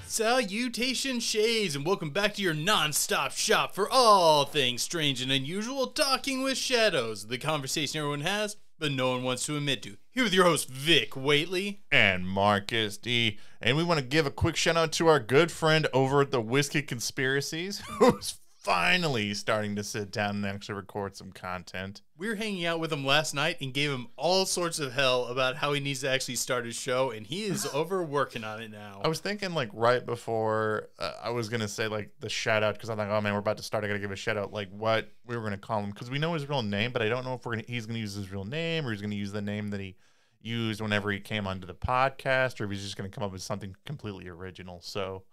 Salutations, Shays, and welcome back to your non-stop shop for all things strange and unusual, talking with shadows, the conversation everyone has, but no one wants to admit to. Here with your host, Vic Waitley. And Marcus D. And we want to give a quick shout out to our good friend over at the Whiskey Conspiracies, who's finally starting to sit down and actually record some content. We were hanging out with him last night and gave him all sorts of hell about how he needs to actually start his show, and he is over working on it now. I was thinking, like, right before I was going to say, like, the shout out, because I'm like, oh man, we're about to start. I got to give a shout out, like, what we were going to call him, because we know his real name, but I don't know if he's going to use his real name or he's going to use the name that he used whenever he came onto the podcast, or if he's just going to come up with something completely original. So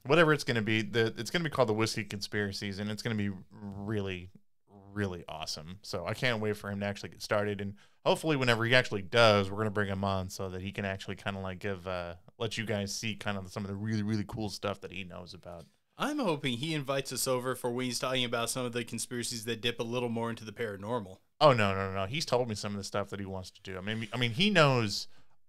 whatever it's going to be, it's going to be called the Whiskey Conspiracies, and it's going to be really, really awesome. So I can't wait for him to actually get started, and hopefully whenever he actually does, we're going to bring him on so that he can actually kind of like let you guys see kind of some of the really, really cool stuff that he knows about. I'm hoping he invites us over for when he's talking about some of the conspiracies that dip a little more into the paranormal. Oh, no. He's told me some of the stuff that he wants to do. I mean, he knows,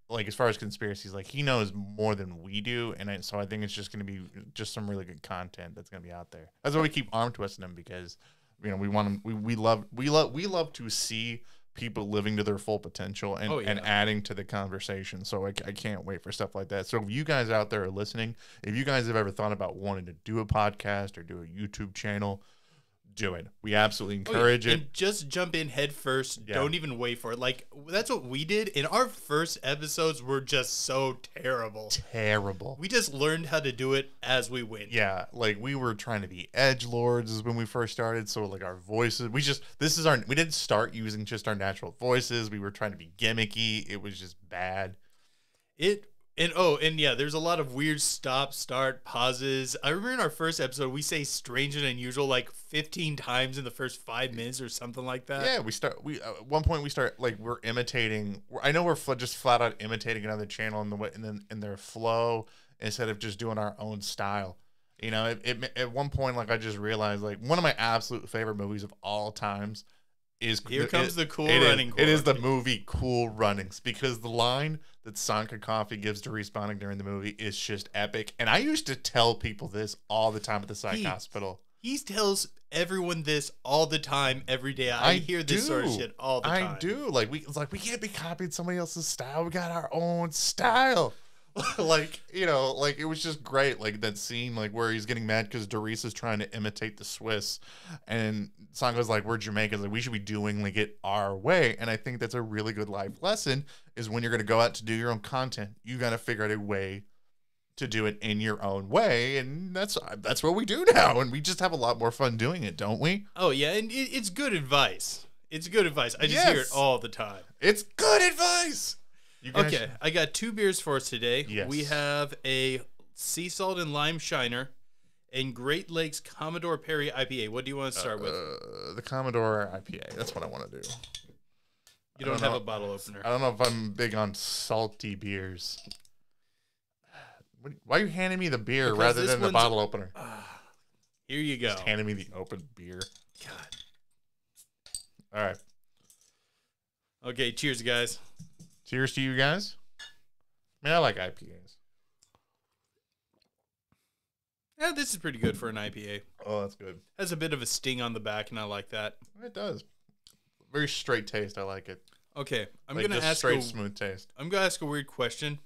like, as far as conspiracies, like, he knows more than we do, and so I think it's just going to be just some really good content that's going to be out there. That's why we keep arm twisting him, because, you know, we want him. We love to see people living to their full potential and adding to the conversation. So I can't wait for stuff like that. So if you guys out there are listening, if you guys have ever thought about wanting to do a podcast or do a YouTube channel, do it. We absolutely encourage it. And just jump in head first. Yeah. Don't even wait for it. Like, that's what we did. And our first episodes were just so terrible. Terrible. We just learned how to do it as we went. Yeah, like, we were trying to be edgelords when we first started. So, like, our voices, we didn't start using just our natural voices. We were trying to be gimmicky. It was just bad. And there's a lot of weird stop, start, pauses. I remember in our first episode, we say strange and unusual like 15 times in the first 5 minutes or something like that. Yeah, at one point we're imitating. I know we're just flat out imitating another channel in their flow instead of just doing our own style. You know, at one point, like, I just realized, like, one of my absolute favorite movies of all times is Here Comes the Cool Running. It is the movie Cool Runnings, because the line that Sanka Coffee gives to Responding during the movie is just epic. And I used to tell people this all the time at the psych hospital. He tells everyone this all the time, every day. I hear this sort of shit all the time. I do. We can't be copying somebody else's style. We got our own style. Like, you know, like, it was just great. Like, that scene, like, where he's getting mad because Doris is trying to imitate the Swiss, and Sanka's like, we're Jamaicans, like, we should be doing, like, it our way. And I think that's a really good life lesson, is when you're going to go out to do your own content, you got to figure out a way to do it in your own way. And that's what we do now, and we just have a lot more fun doing it, don't we? Oh yeah, and it's good advice. It's good advice. I just hear it all the time. It's good advice. Okay, I got 2 beers for us today. Yes. We have a Sea Salt and Lime Shiner and Great Lakes Commodore Perry IPA. What do you want to start with? The Commodore IPA. That's what I want to do. You don't have a bottle opener. I don't know if I'm big on salty beers. Why are you handing me the beer rather than the bottle opener? Here you go. Just handing me the open beer. God. All right. Okay, cheers, guys. Cheers to you guys. I mean, I like IPAs. Yeah, this is pretty good for an IPA. Oh, that's good. Has a bit of a sting on the back, and I like that. It does. Very straight taste. I like it. Okay, I'm like, gonna ask straight, smooth taste. I'm gonna ask a weird question.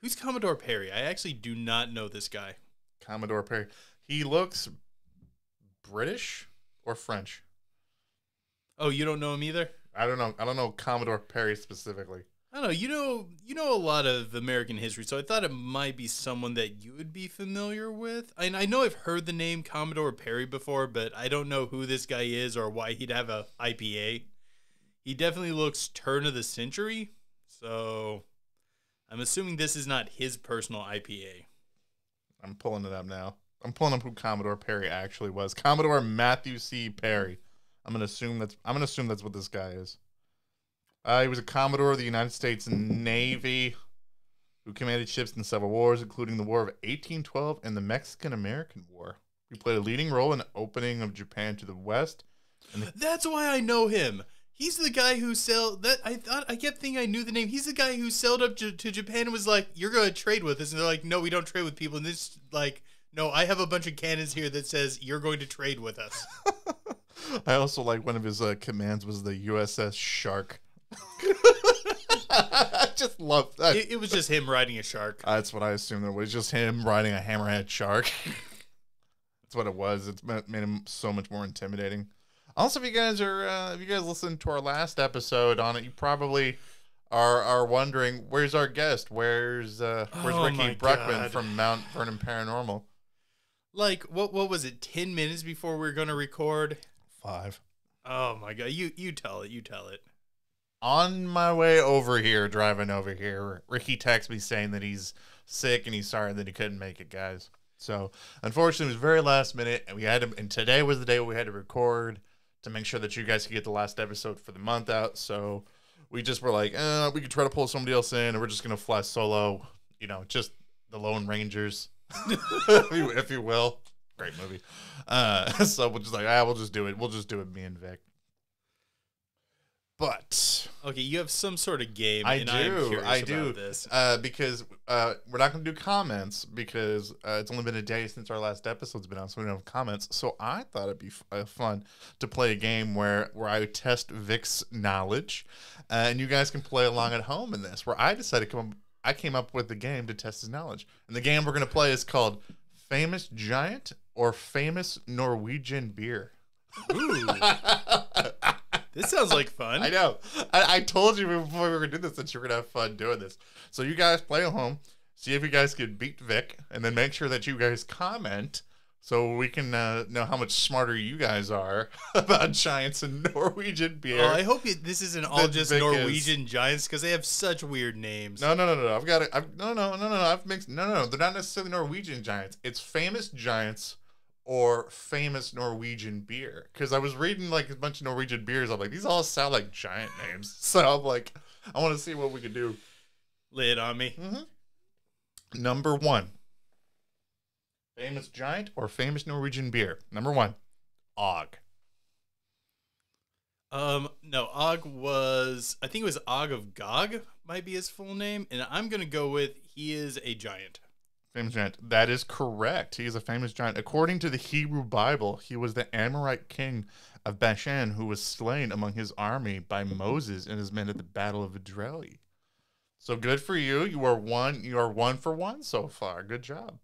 Who's Commodore Perry? I actually do not know this guy. Commodore Perry. He looks British or French. Oh, you don't know him either? I don't know. I don't know Commodore Perry specifically. I don't know. You know a lot of American history, so I thought it might be someone that you would be familiar with. I know I've heard the name Commodore Perry before, but I don't know who this guy is or why he'd have a IPA. He definitely looks turn of the century, so I'm assuming this is not his personal IPA. I'm pulling it up now. I'm pulling up who Commodore Perry actually was. Commodore Matthew C. Perry. I'm gonna assume that's what this guy is. He was a Commodore of the United States Navy, who commanded ships in several wars, including the War of 1812 and the Mexican-American War. He played a leading role in the opening of Japan to the west. That's why I know him. He's the guy who sailed. That I kept thinking I knew the name. He's the guy who sailed up to Japan and was like, "You're going to trade with us," and they're like, "No, we don't trade with people." And this like, "No, I have a bunch of cannons here that says you're going to trade with us." I also like one of his commands was the USS Shark. I just love that. It was just him riding a shark. That's what I assumed it was, just him riding a hammerhead shark. That's what it was. It's made him so much more intimidating. Also, if you guys listened to our last episode on it, you probably are wondering, where's our guest? Where's Ricky Bruckman from Mount Vernon Paranormal? Like, what was it? 10 minutes before we were going to record? 5. Oh my god! You tell it. You tell it. On my way over here, driving over here, Ricky texted me saying that he's sick and he's sorry that he couldn't make it, guys. So, unfortunately, it was very last minute, and and today was the day we had to record to make sure that you guys could get the last episode for the month out. So, we just were like, we could try to pull somebody else in, and we're just gonna fly solo. Just the Lone Rangers, if you will. Great movie. So we're just like, we'll just do it. We'll just do it, me and Vic. But okay, you have some sort of game. I I'm do. about this. Because we're not going to do comments because it's only been a day since our last episode's been out, so we don't have comments. So I thought it'd be fun to play a game where I test Vic's knowledge, and you guys can play along at home in this. Where I came up with the game to test his knowledge, and the game we're going to play is called Famous Giant or Famous Norwegian Beer. Ooh. This sounds like fun. I know. I told you before we were going to do this that you were going to have fun doing this. So you guys play at home. See if you guys can beat Vic. And then make sure that you guys comment so we can know how much smarter you guys are about giants and Norwegian beer. I hope this isn't all just Vic Norwegian giants because they have such weird names. No. I've got it. I've mixed. No. They're not necessarily Norwegian giants. It's famous giants or famous Norwegian beer. Because I was reading like a bunch of Norwegian beers. I'm like, these all sound like giant names. So I'm like, I want to see what we can do. Lay it on me. Mm-hmm. Number 1. Famous giant or famous Norwegian beer? Number 1. Og. No, Og was, I think it was Og of Gog might be his full name. And I'm going to go with he is a giant. Famous giant. That is correct. He is a famous giant. According to the Hebrew Bible, he was the Amorite king of Bashan who was slain among his army by Moses and his men at the Battle of Edrei. So good for you. You are 1 for 1 so far. Good job.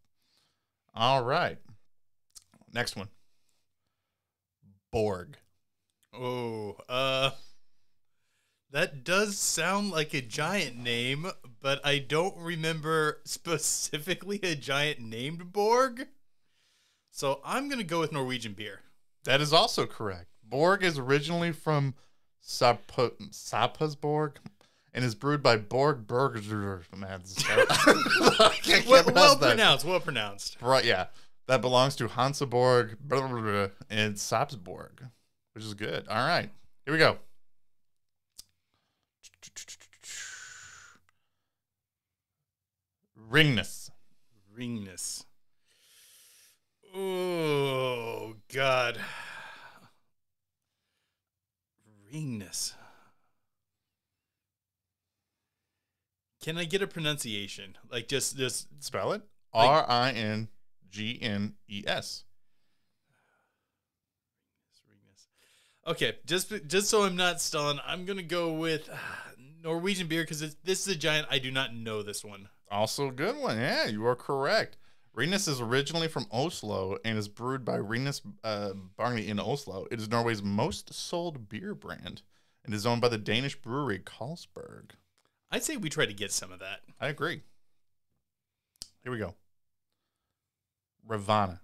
All right. Next one. Borg. Oh, that does sound like a giant name, but I don't remember specifically a giant named Borg. So I'm going to go with Norwegian beer. That is also correct. Borg is originally from Sapasborg and is brewed by Borg Burger. Man, well pronounced. Right, yeah. That belongs to Hansaborg and Sapsborg, which is good. All right, here we go. Ringness. Oh, God. Ringness. Can I get a pronunciation? Like just spell it. Like, Ringnes. Okay, just so I'm not stalling, I'm gonna go with Norwegian beer because this is a giant. I do not know this one. Also a good one. Yeah, you are correct. Ringnes is originally from Oslo and is brewed by Ringnes Barney in Oslo. It is Norway's most sold beer brand and is owned by the Danish brewery Carlsberg. I'd say we try to get some of that. I agree. Here we go. Ravana.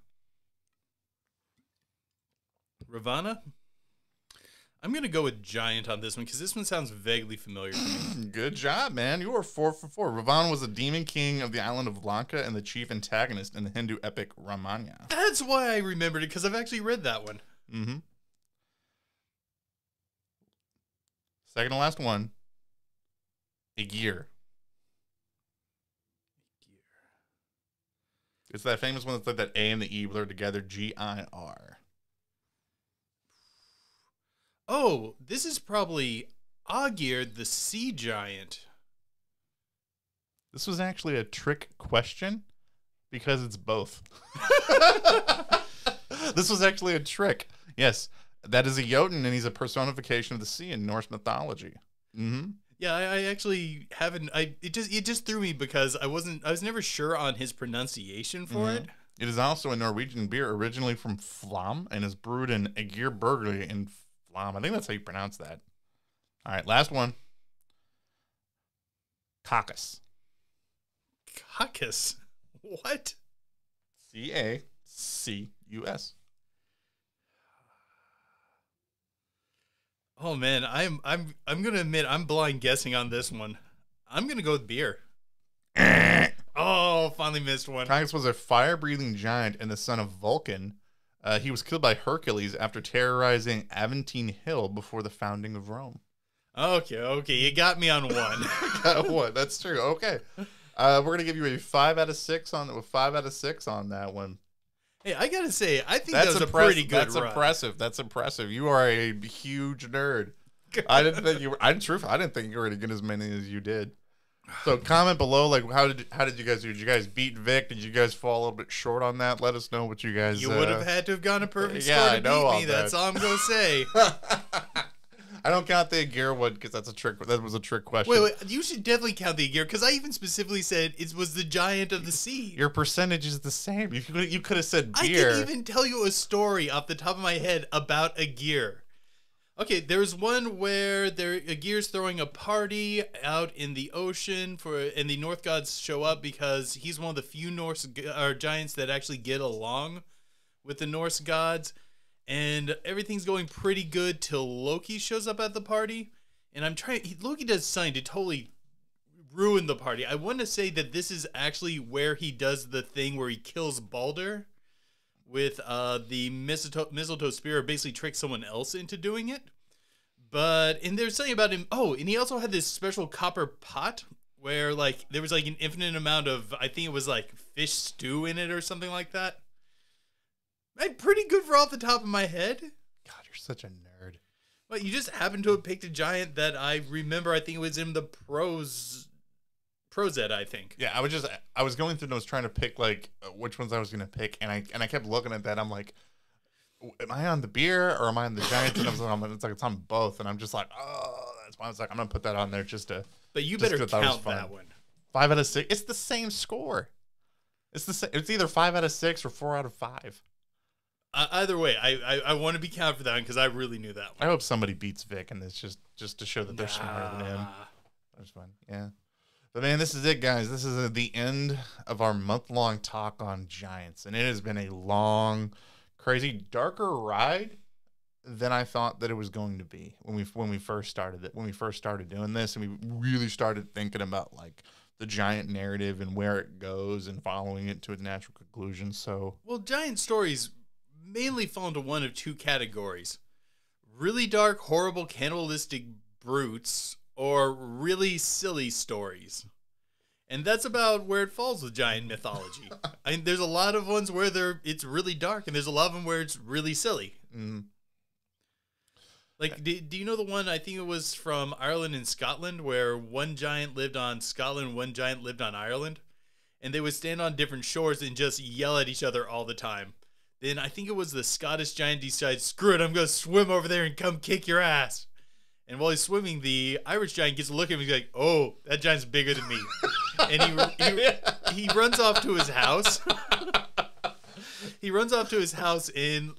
Ravana? I'm going to go with giant on this one because this one sounds vaguely familiar to me. Good job, man. You are 4 for 4. Ravan was a demon king of the island of Lanka and the chief antagonist in the Hindu epic Ramayana. That's why I remembered it, because I've actually read that one. Mm-hmm. Second to last one. Aegir. It's that famous one that's like that A and the E blurred together. G-I-R. Oh, this is probably Aegir, the sea giant. This was actually a trick question because it's both. This was actually a trick. Yes, that is a Jotun, and he's a personification of the sea in Norse mythology. Mm-hmm. Yeah, I actually haven't. It just threw me because I was never sure on his pronunciation for it. It is also a Norwegian beer originally from Flam and is brewed in Aegir Burgley in Flam. I think that's how you pronounce that. All right, last one. Caucus. Caucus. What? C-A-C-U-S. Oh man, I'm gonna admit I'm blind guessing on this one. I'm gonna go with beer. Oh, finally missed one. Caucus was a fire-breathing giant and the son of Vulcan. He was killed by Hercules after terrorizing Aventine Hill before the founding of Rome. Okay, you got me on one. Got one. That's true. Okay, we're gonna give you a 5 out of 6 on that one. Hey, I gotta say, I think that was a pretty good That's run. impressive. That's impressive. You are a huge nerd. I didn't think you were. I didn't think you were going to get as many as you did. So comment below, like how did you guys do? Did you guys beat Vic? Did you guys fall a little bit short on that? Let us know what you guys. You would have had to have gone a perfect yeah, score I to know beat me. That's all I'm gonna say. I don't count the Aegir one because that's a trick. That was a trick question. Wait, you should definitely count the Aegir because I even specifically said it was the giant of the sea. Your percentage is the same. You could have said I beer. can even tell you a story off the top of my head about Aegir. Okay, there's one where Aegir's throwing a party out in the ocean and the North gods show up because he's one of the few Norse giants that actually get along with the Norse gods. And everything's going pretty good till Loki shows up at the party. And Loki does something to totally ruin the party. I want to say that this is actually where he does the thing where he kills Balder with the mistletoe spear, basically tricks someone else into doing it. And there's something about him. Oh, and he also had this special copper pot where like there was like an infinite amount of, I think it was like fish stew in it or something like that. Pretty good for off the top of my head. God, you're such a nerd. But you just happen to have picked a giant that I remember. I think it was in the Prozed, I think. Yeah, I was going through and I was trying to pick like which ones I was gonna pick, and I kept looking at that. I'm like, am I on the beer or am I on the giants? And it's on both, and I'm just like, oh, that's why I was like, I'm gonna put that on there just to. But you better count that one. 5 out of 6. It's the same score. It's the same. It's either 5 out of 6 or 4 out of 5. Either way, I want to be counted for that one because I really knew that one. I hope somebody beats Vic, and it's just to show that they're smarter than him. That's fun. Yeah. But man, this is it, guys. This is the end of our month-long talk on giants, and it has been a long, crazy, darker ride than I thought that it was going to be when we first started it. When we first started doing this, and we really started thinking about like the giant narrative and where it goes and following it to its natural conclusion. So, well, giant stories mainly fall into one of two categories: really dark, horrible, cannibalistic brutes, or really silly stories. And that's about where it falls with giant mythology. I mean, there's a lot of ones where it's really dark, and there's a lot of them where it's really silly. mm. Like, do you know the one, I think it was from Ireland and Scotland, where one giant lived on Scotland, one giant lived on Ireland, and they would stand on different shores and just yell at each other all the time. Then I think it was the Scottish giant decides, screw it, I'm going to swim over there and come kick your ass. And while he's swimming, the Irish giant gets a look at him and he's like, oh, that giant's bigger than me. And he runs off to his house. He runs off to his house and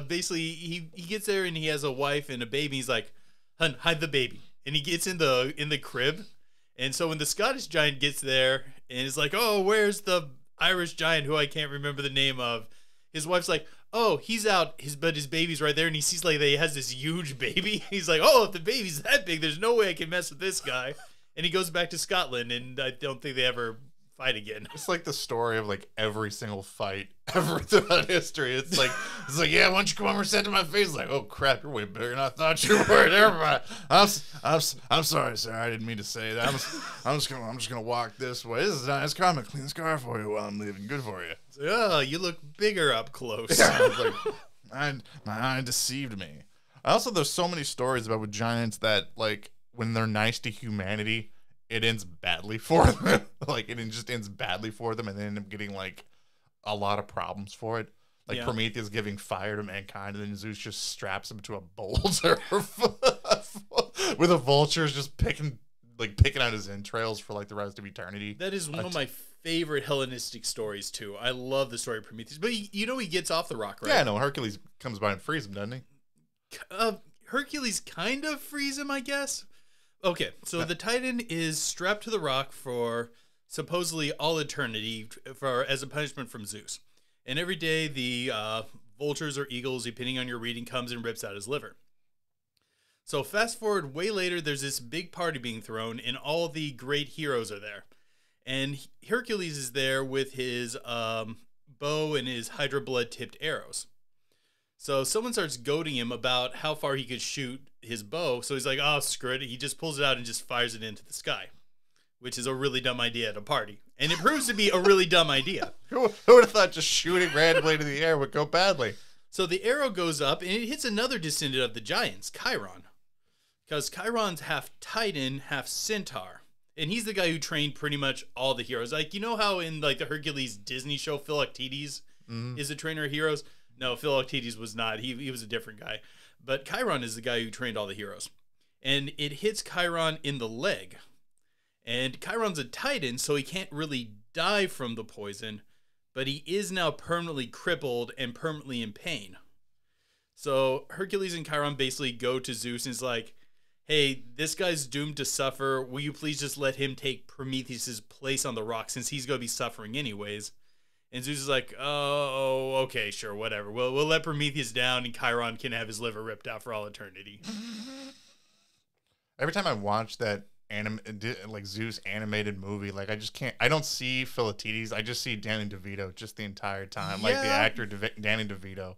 basically he gets there and he has a wife and a baby. He's like, hun, hide the baby. And he gets in the crib. And so when the Scottish giant gets there and is like, oh, where's the Irish giant who I can't remember the name of? his wife's like, oh, he's out, but his baby's right there, and he sees like that he has this huge baby. He's like, oh, if the baby's that big, there's no way I can mess with this guy. And he goes back to Scotland, and I don't think they ever fight again. It's like the story of like every single fight ever throughout history. It's like, yeah, why don't you come over and say it to my face? Like, oh crap, you're way bigger than I thought you were. Never mind. I'm sorry, sir. I didn't mean to say that. I'm just gonna walk this way. This is a nice car. I'm gonna clean this car for you while I'm leaving. Good for you. Oh, you look bigger up close. Yeah, I was like, my eye deceived me. Also, there's so many stories about with giants that like when they're nice to humanity, it ends badly for them. Like it just ends badly for them, and they end up getting like a lot of problems for it. Like Prometheus giving fire to mankind, and then Zeus just straps him to a boulder with the vultures just picking out his entrails for like the rest of eternity. That is one of my favorite Hellenistic stories too. I love the story of Prometheus, but you know he gets off the rock, right? Yeah, no. Hercules comes by and frees him, doesn't he? Hercules kind of frees him, I guess. Okay, so the Titan is strapped to the rock for supposedly all eternity as a punishment from Zeus. And every day the vultures or eagles, depending on your reading, comes and rips out his liver. So fast forward way later, there's this big party being thrown, and all the great heroes are there. And Hercules is there with his bow and his hydra blood-tipped arrows. So someone starts goading him about how far he could shoot his bow. So he's like, oh, screw it. He just pulls it out and just fires it into the sky, which is a really dumb idea at a party. And it proves to be a really dumb idea. Who would have thought just shooting randomly into the air would go badly? So the arrow goes up and it hits another descendant of the giants, Chiron. Because Chiron's half Titan, half Centaur. And he's the guy who trained pretty much all the heroes. Like, you know how in like the Hercules Disney show, Philoctetes is a trainer of heroes? No, Philoctetes was not. He was a different guy. But Chiron is the guy who trained all the heroes. And it hits Chiron in the leg. And Chiron's a Titan, so he can't really die from the poison. But he is now permanently crippled and permanently in pain. So Hercules and Chiron basically go to Zeus and is like, hey, this guy's doomed to suffer. Will you please just let him take Prometheus's place on the rock since he's going to be suffering anyways? And Zeus is like, oh, okay, sure, whatever. We'll let Prometheus down, and Chiron can have his liver ripped out for all eternity. Every time I watch that Zeus animated movie, like I just can't. I don't see Philoctetes. I just see Danny DeVito just the entire time, like the actor Danny DeVito.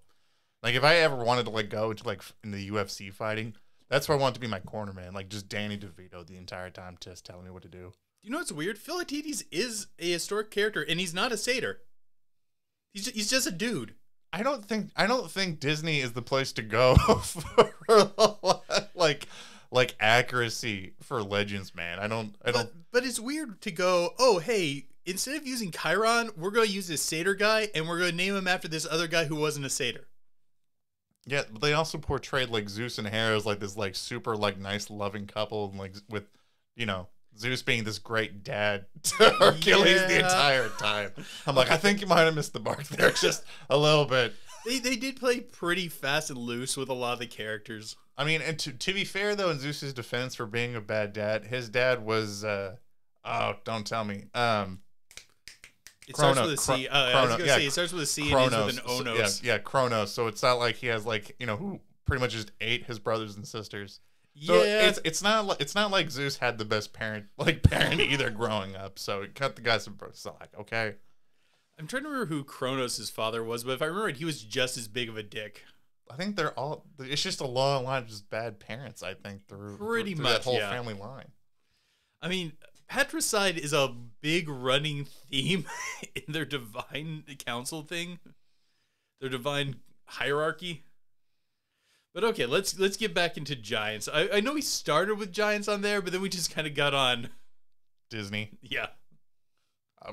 Like if I ever wanted to like go to like in the UFC fighting, that's where I want to be my corner man. Like just Danny DeVito the entire time, just telling me what to do. You know what's weird? Philoctetes is a historic character, and he's not a satyr. He's just a dude. I don't think Disney is the place to go for like accuracy for legends, man. I don't. But it's weird to go, oh hey, instead of using Chiron, we're going to use this satyr guy, and we're going to name him after this other guy who wasn't a satyr. Yeah, but they also portrayed like Zeus and Hera as like this like super like nice loving couple, and like with Zeus being this great dad to Hercules the entire time. I'm like, I think you might have missed the mark there just a little bit. They did play pretty fast and loose with a lot of the characters. I mean, and to be fair, though, in Zeus's defense for being a bad dad, his dad was, don't tell me. It starts with a C. I was going to say, it starts with a C and ends with an Onos. Yeah, Kronos. So it's not like he has, like, who pretty much just ate his brothers and sisters. So yeah, it's not like Zeus had the best parent either growing up. So it cut the guy some bro. So like, okay. I'm trying to remember who Kronos' father was, but if I remember it, he was just as big of a dick. I think they're all. It's just a long line of just bad parents. I think through much that whole family line. I mean, patricide is a big running theme in their divine council thing, their divine hierarchy. But okay, let's get back into giants. I know we started with giants on there, but then we just kind of got on Disney. Yeah.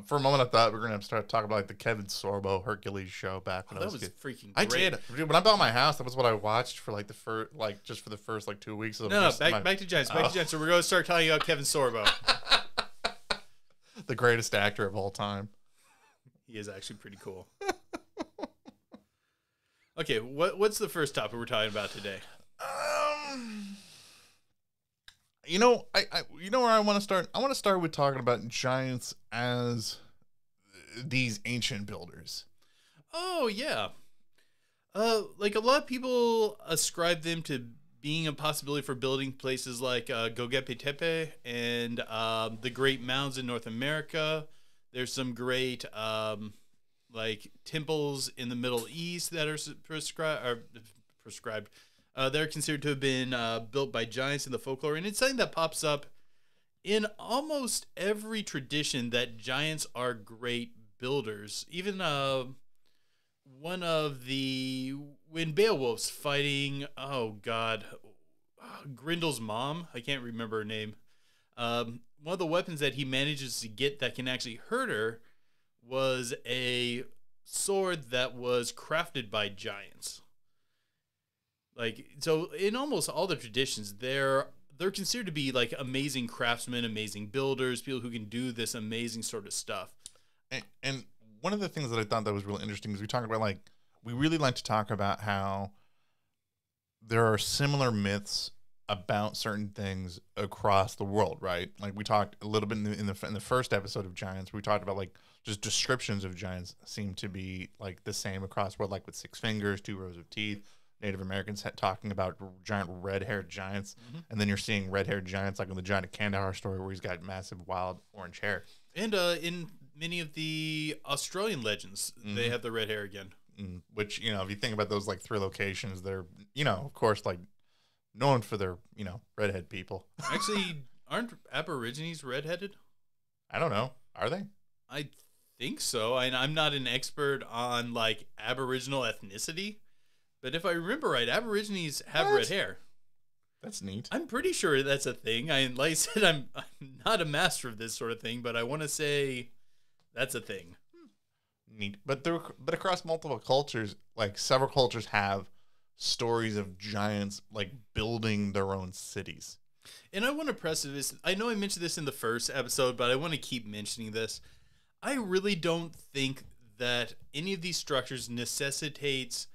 For a moment, I thought we were gonna start talking about like the Kevin Sorbo Hercules show back when I was a kid. That was freaking great. I did. When I bought my house, that was what I watched for like the first, just for the first 2 weeks of back to giants. Back to giants. So we're going to start talking about Kevin Sorbo, the greatest actor of all time. He is actually pretty cool. Okay, what's the first topic we're talking about today? Where I want to start. I want to start with talking about giants as these ancient builders. Oh yeah. Like a lot of people ascribe them to being a possibility for building places like Göbekli Tepe and the Great Mounds in North America. There's some great like temples in the Middle East that are prescribed. They're considered to have been built by giants in the folklore, and it's something that pops up in almost every tradition that giants are great builders. Even one of the when Beowulf's fighting, oh god, Grindel's mom, I can't remember her name. One of the weapons that he manages to get that can actually hurt her was a sword that was crafted by giants. Like, so in almost all the traditions, they're considered to be like amazing craftsmen, amazing builders, people who can do this amazing sort of stuff. And one of the things that I thought that was really interesting is we talk about, like, we really like to talk about how there are similar myths about certain things across the world, right? Like we talked a little bit in the first episode of giants. We talked about like just descriptions of giants seem to be like the same across the world, like with 6 fingers, 2 rows of teeth. Native Americans talking about giant red-haired giants, and then you're seeing red-haired giants like in the Giant of Kandahar story where he's got massive wild orange hair. And in many of the Australian legends, they have the red hair again. Which, you know, if you think about those like 3 locations, they're, you know, of course, like known for their, you know, redhead people. Actually, aren't Aborigines redheaded? I don't know. Are they? I think so. I'm not an expert on like Aboriginal ethnicity, but if I remember right, Aborigines have red hair. That's neat. I'm pretty sure that's a thing. Like I said, I'm not a master of this sort of thing, but I want to say that's a thing. Neat. But across multiple cultures, like several cultures have stories of giants like building their own cities. And I want to press this. I know I mentioned this in the first episode, but I want to keep mentioning this. I really don't think that any of these structures necessitates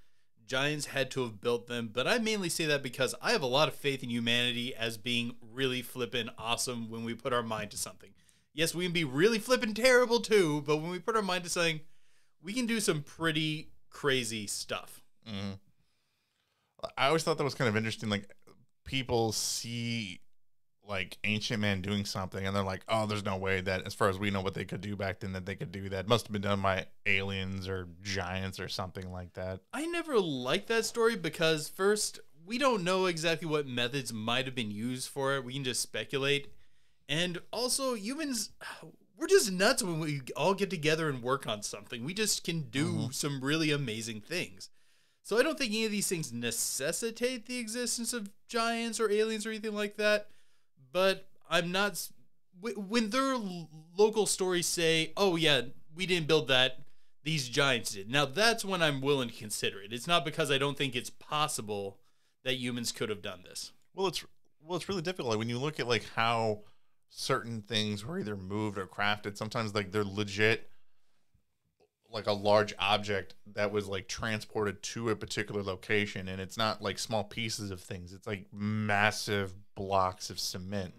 giants had to have built them, but I mainly say that because I have a lot of faith in humanity as being really flippin' awesome when we put our mind to something. Yes, we can be really flippin' terrible too, but when we put our mind to something, we can do some pretty crazy stuff. I always thought that was kind of interesting. Like, people see like ancient man doing something and they're like, oh, there's no way that, as far as we know what they could do back then, that they could do that. It must have been done by aliens or giants or something like that. I never liked that story because, first, we don't know exactly what methods might have been used for it. We can just speculate. And also, humans, we're just nuts when we all get together and work on something. We just can do some really amazing things. So I don't think any of these things necessitate the existence of giants or aliens or anything like that. But I'm not... When their local stories say, oh yeah, we didn't build that, these giants did. Now that's when I'm willing to consider it. It's not because I don't think it's possible that humans could have done this. Well, it's really difficult. Like, when you look at like how certain things were either moved or crafted, sometimes like they're legit like a large object that was like transported to a particular location, and it's not like small pieces of things. It's like massive blocks of cement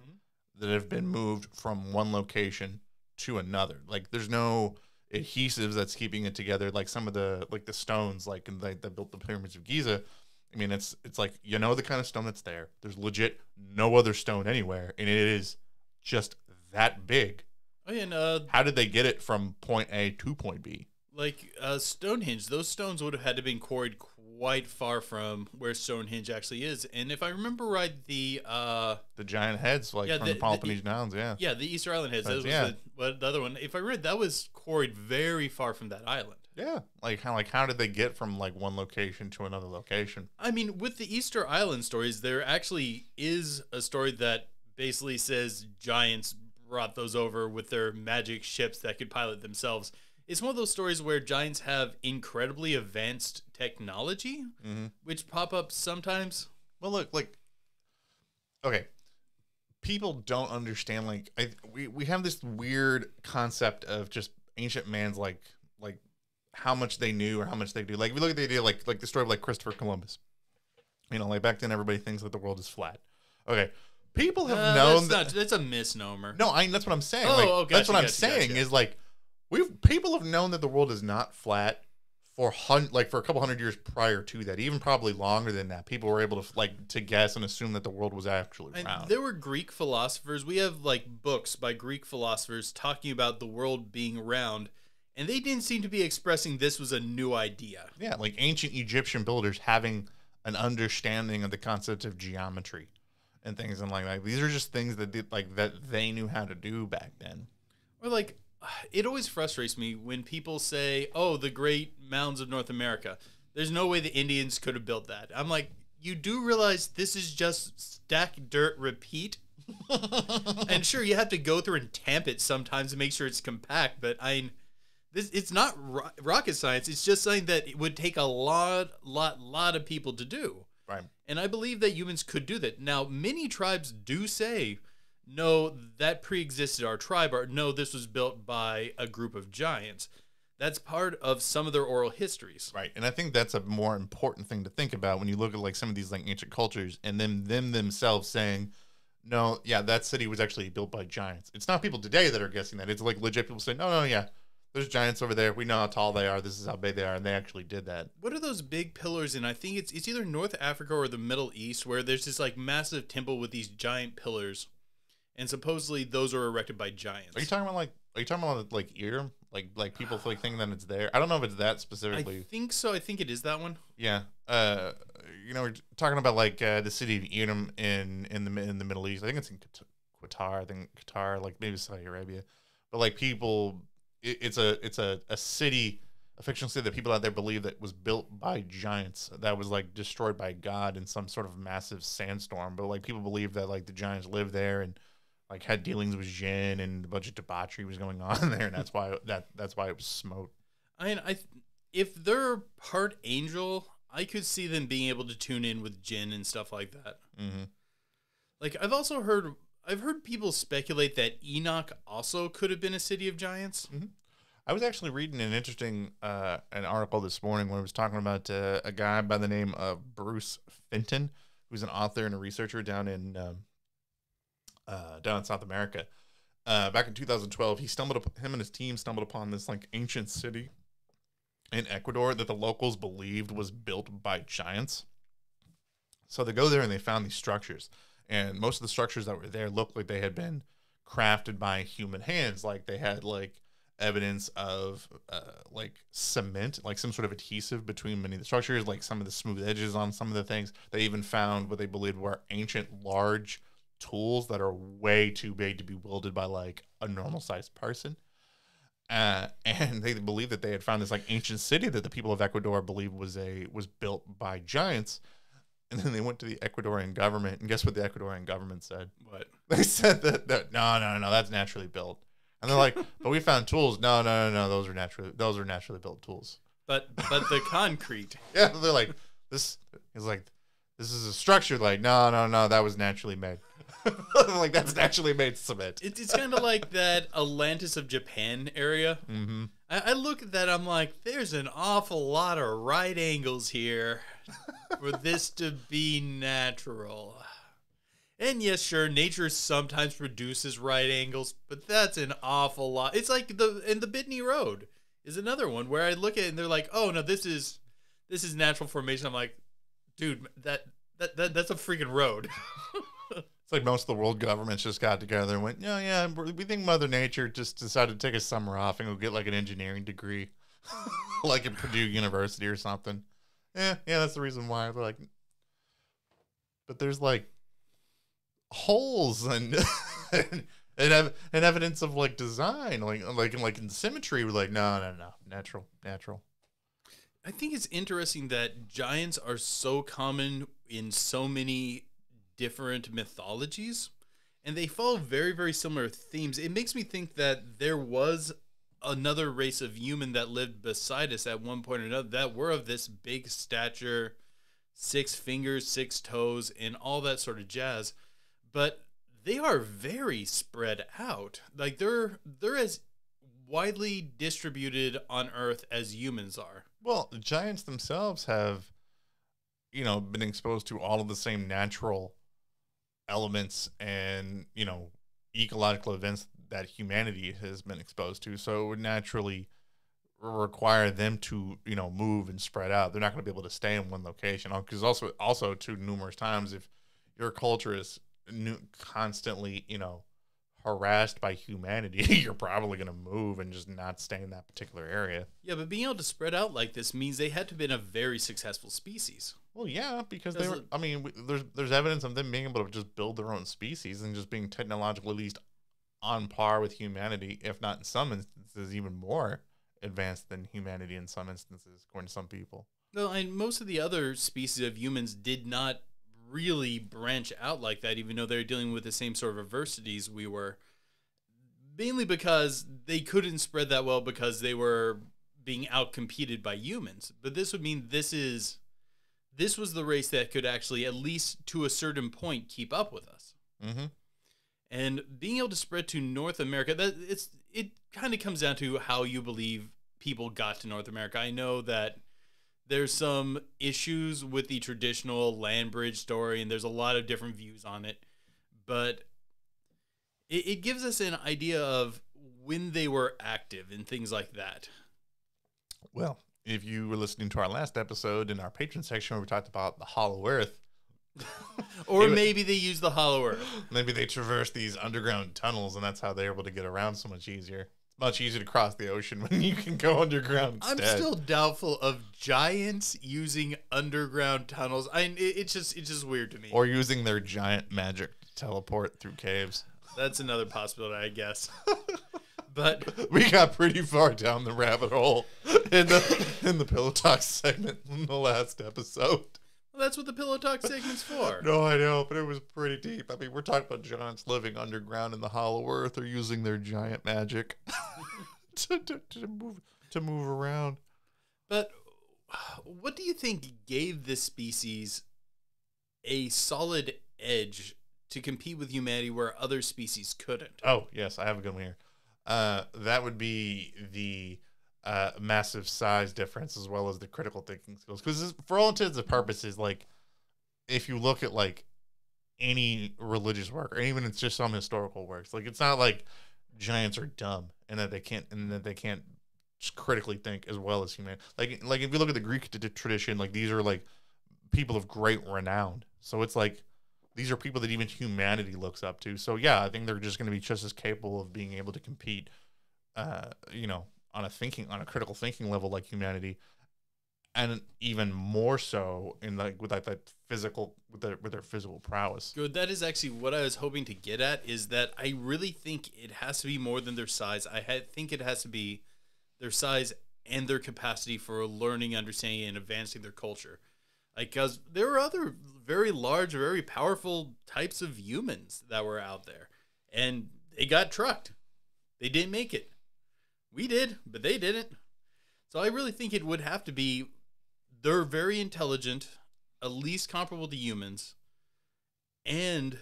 that have been moved from one location to another. Like, there's no adhesives that's keeping it together. Like some of the stones, like that built the pyramids of Giza. I mean, it's like, you know, the kind of stone that's there. There's legit no other stone anywhere, and it is just that big. Oh, yeah, and how did they get it from point A to point B? Like Stonehenge, those stones would have had to been quarried quite far from where Stonehenge actually is. And if I remember right, the giant heads, like, from the Peloponnesian Islands, yeah, the Easter Island heads. That was the other one. If I read, that was quarried very far from that island. Yeah, how did they get from like one location to another location? I mean, with the Easter Island stories, there actually is a story that basically says giants brought those over with their magic ships that could pilot themselves. It's one of those stories where giants have incredibly advanced technology, which pop up sometimes. Well, look, like, okay, people don't understand. Like, we have this weird concept of just ancient man's like how much they knew or how much they do. Like, we look at the idea like the story of like Christopher Columbus. You know, like back then everybody thinks that the world is flat. Okay, people have known that's a misnomer. No, that's what I'm saying. Oh, like, gotcha, that's what I'm saying is like. People have known that the world is not flat for a couple hundred years prior to that, even probably longer than that, people were able to to guess and assume that the world was actually round. There were Greek philosophers. We have like books by Greek philosophers talking about the world being round, and they didn't seem to be expressing this was a new idea. Yeah, like ancient Egyptian builders having an understanding of the concept of geometry and things and like that. These are just things that that they knew how to do back then. Or like, it always frustrates me when people say, "Oh, the Great Mounds of North America." There's no way the Indians could have built that. I'm like, you do realize this is just stack dirt, repeat. And sure, you have to go through and tamp it sometimes to make sure it's compact, but it's not rocket science. It's just something that it would take a lot of people to do. Right. And I believe that humans could do that. Now, many tribes do say, no, that pre-existed our tribe, or no, this was built by a group of giants. That's part of some of their oral histories. Right. And I think that's a more important thing to think about when you look at like some of these like ancient cultures and them themselves saying, no, yeah, that city was actually built by giants. It's not people today that are guessing that. It's like legit people saying, no, yeah, there's giants over there. We know how tall they are. This is how big they are. And they actually did that. What are those big pillars in? I think it's either North Africa or the Middle East, where there's this like massive temple with these giant pillars. And supposedly those are erected by giants. Are you talking about like Iram? Like people thinking that it's there? I don't know if it's that specifically. I think so. I think it is that one. Yeah. We're talking about like the city of Iram in the Middle East. I think it's in Qatar. I think Qatar, like maybe Saudi Arabia. But like people, it's a city, a fictional city that people out there believe that was built by giants, that was like destroyed by God in some sort of massive sandstorm. But like people believe that like the giants lived there and like had dealings with jinn and a bunch of debauchery was going on there, and that's why it was smoked. If they're part angel, I could see them being able to tune in with jinn and stuff like that. Mm-hmm. Like I've heard people speculate that Enoch also could have been a city of giants. Mm-hmm. I was actually reading an interesting an article this morning where it was talking about a guy by the name of Bruce Fenton, who's an author and a researcher down in South America. Back in 2012, him and his team stumbled upon this like ancient city in Ecuador that the locals believed was built by giants. So they go there and they found these structures, and most of the structures that were there looked like they had been crafted by human hands. Like they had like evidence of like cement, like some sort of adhesive between many of the structures, like some of the smooth edges on some of the things. They even found what they believed were ancient large tools that are way too big to be wielded by like a normal sized person. And they believe that they had found this like ancient city that the people of Ecuador believed was built by giants. And then they went to the Ecuadorian government, and guess what the Ecuadorian government said? What? They said that no, that's naturally built. And they're like, but we found tools. No, those are naturally built tools. But the concrete. Yeah, they're like, this is a structure. Like, no, that was naturally made. Like that's naturally made cement. It's kind of like that Atlantis of Japan area. Mm-hmm. I look at that, I'm like, there's an awful lot of right angles here for this to be natural. And yes, sure, nature sometimes produces right angles, but that's an awful lot. It's like the Bitney Road is another one where I look at it and they're like, oh no, this is natural formation. I'm like, dude, that's a freaking road. It's like most of the world governments just got together and went, yeah, we think Mother Nature just decided to take a summer off and go get like an engineering degree, like at Purdue University or something. Yeah, that's the reason why. They're like, but there's like holes and and evidence of like design, like in symmetry. We're like, no, natural. I think it's interesting that giants are so common in so many different mythologies, and they follow very, very similar themes. It makes me think that there was another race of human that lived beside us at one point or another that were of this big stature, 6 fingers, 6 toes, and all that sort of jazz. But they are very spread out. Like they're as widely distributed on Earth as humans are. Well, the giants themselves have, been exposed to all of the same natural elements and, ecological events that humanity has been exposed to. So it would naturally require them to, move and spread out. They're not going to be able to stay in one location. Because also too, numerous times, if your culture is constantly, harassed by humanity, you're probably going to move and just not stay in that particular area. Yeah, but being able to spread out like this means they had to have been a very successful species. Well, yeah, because they were. I mean, there's evidence of them being able to just build their own species and just being technologically at least on par with humanity, if not in some instances even more advanced than humanity in some instances, according to some people. Well, and most of the other species of humans did not really branch out like that, even though they're dealing with the same sort of adversities we were. Mainly because they couldn't spread that well because they were being outcompeted by humans. But this would mean this was the race that could actually, at least to a certain point, keep up with us. Mm-hmm. And being able to spread to North America, it kind of comes down to how you believe people got to North America. I know that there's some issues with the traditional land bridge story, and there's a lot of different views on it. But it gives us an idea of when they were active and things like that. Well, if you were listening to our last episode in our patron section where we talked about the Hollow Earth, or maybe they use the Hollow Earth. Maybe they traverse these underground tunnels, and that's how they're able to get around so much easier. It's much easier to cross the ocean when you can go underground instead. I'm still doubtful of giants using underground tunnels. It's just weird to me. Or using their giant magic to teleport through caves. That's another possibility, I guess. But we got pretty far down the rabbit hole in the Pillow Talk segment in the last episode. Well, that's what the Pillow Talk segment's for. No, I know, but it was pretty deep. I mean, we're talking about giants living underground in the Hollow Earth or using their giant magic to move around. But what do you think gave this species a solid edge to compete with humanity where other species couldn't? Oh, yes, I have a good one here. That would be the massive size difference as well as the critical thinking skills. Because for all intents and purposes, like, if you look at, like, any religious work, or even it's just some historical works, like, it's not like giants are dumb and that they can't just critically think as well as human. Like if you look at the Greek tradition, like, these are, like, people of great renown. So it's like, these are people that even humanity looks up to. So yeah, I think they're just going to be just as capable of being able to compete, on a critical thinking level like humanity, and even more so in with their physical prowess. Good. That is actually what I was hoping to get at. Is that I really think it has to be more than their size. Think it has to be their size and their capacity for learning, understanding, and advancing their culture. Because there were other very large, very powerful types of humans that were out there, and they got trucked. They didn't make it. We did, but they didn't. So I really think it would have to be they're very intelligent, at least comparable to humans, and